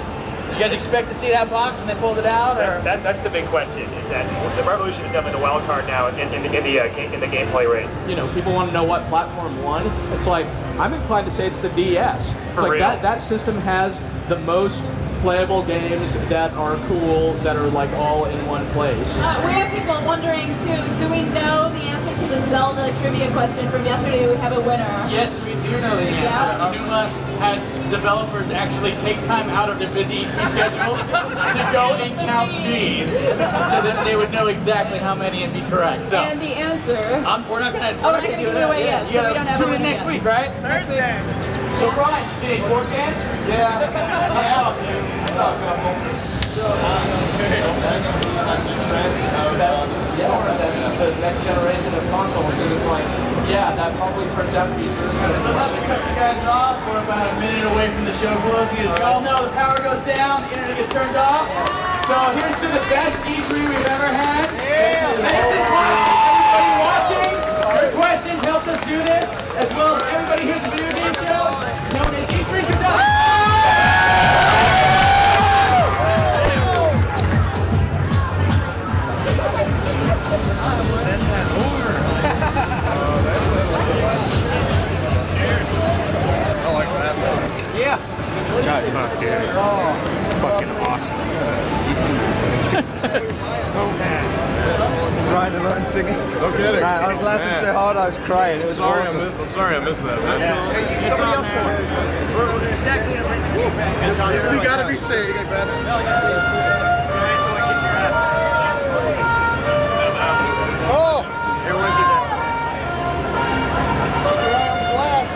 You guys expect to see that box when they pulled it out, or? That's the big question. Is that the Revolution is definitely the wild card now in the gameplay rate. You know, people want to know what platform won. It's like I'm inclined to say it's the DS. It's For like real? that system has the most playable games that are cool, that are like all in one place. We have people wondering too, do we know the answer to the Zelda trivia question from yesterday? We have a winner. Yes, we do know the answer. Yeah. Numa had developers actually take time out of their busy E3 schedule to go and count these so that they would know exactly how many and be correct. So, And the answer. we're not going to give it away yet. You So we don't got have to tune a in winner next yet. week, right? Thursday. So Brian, you see any sports games? Yeah. That's the next generation of consoles, because it's like, yeah, that probably turns out to be true. So I'd love to cut you guys off. We're about a minute away from the show closing. As you all know, the power goes down, the internet gets turned off. So here's to the best E3 we've ever had. Thanks to everybody watching. Your questions helped us do this, as well as everybody here at the video game show, known as E3 2005. Send that over. I like that. Yeah. God, dude. Fucking awesome. So bad. Ryan and Ryan singing. No kidding. Ryan, I was laughing so hard I was crying. It was awesome. I'm sorry I missed that. Somebody else for it. We gotta be safe. Oh! Here, where's your desk? Right on the glass.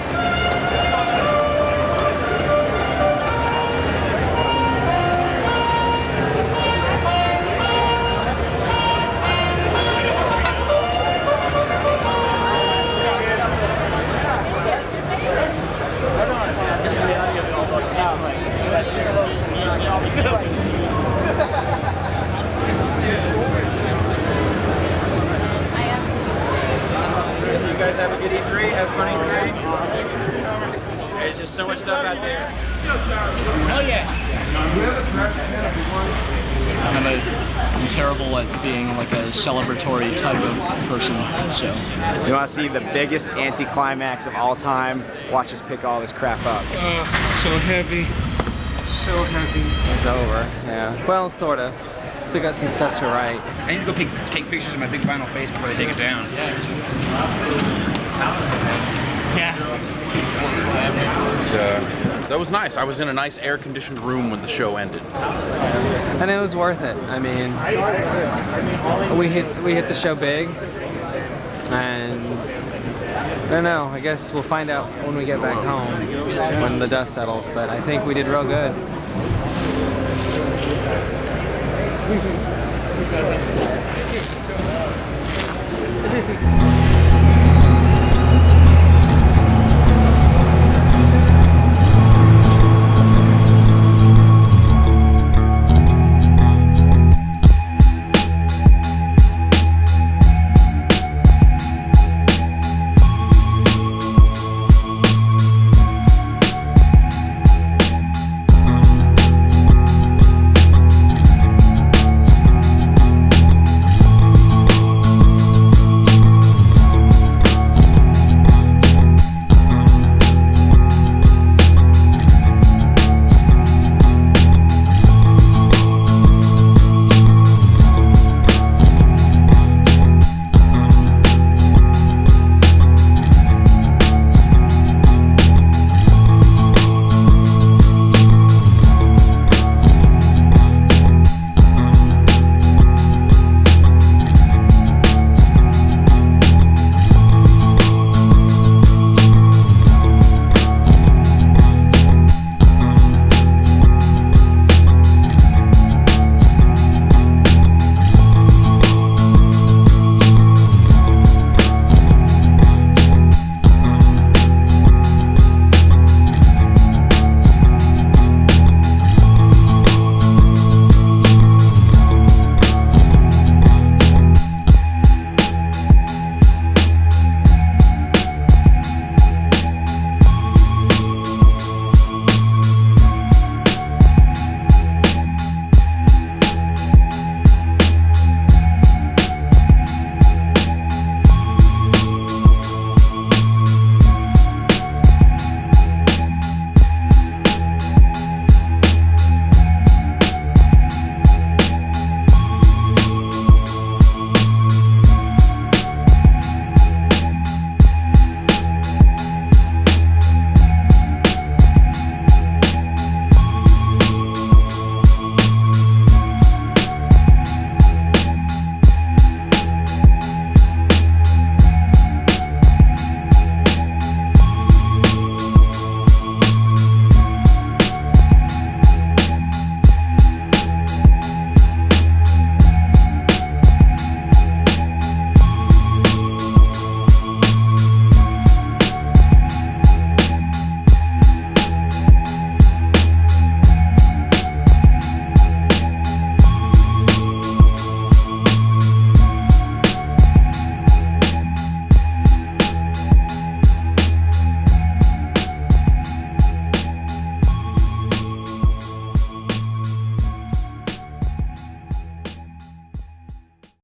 So you guys have a good E3, have fun E3. There's just so much stuff out there. Hell yeah. I'm terrible at being like a celebratory type of person, so. You want to see the biggest anticlimax of all time? Watch us pick all this crap up. So heavy. So heavy. It's over, yeah. Well, sort of. Still got some stuff to write. I need to go take pictures of my big final face before they take it down. That was nice. I was in a nice air-conditioned room when the show ended. And it was worth it. I mean, we hit the show big, and I don't know. I guess we'll find out when we get back home, when the dust settles. But I think we did real good. Bye.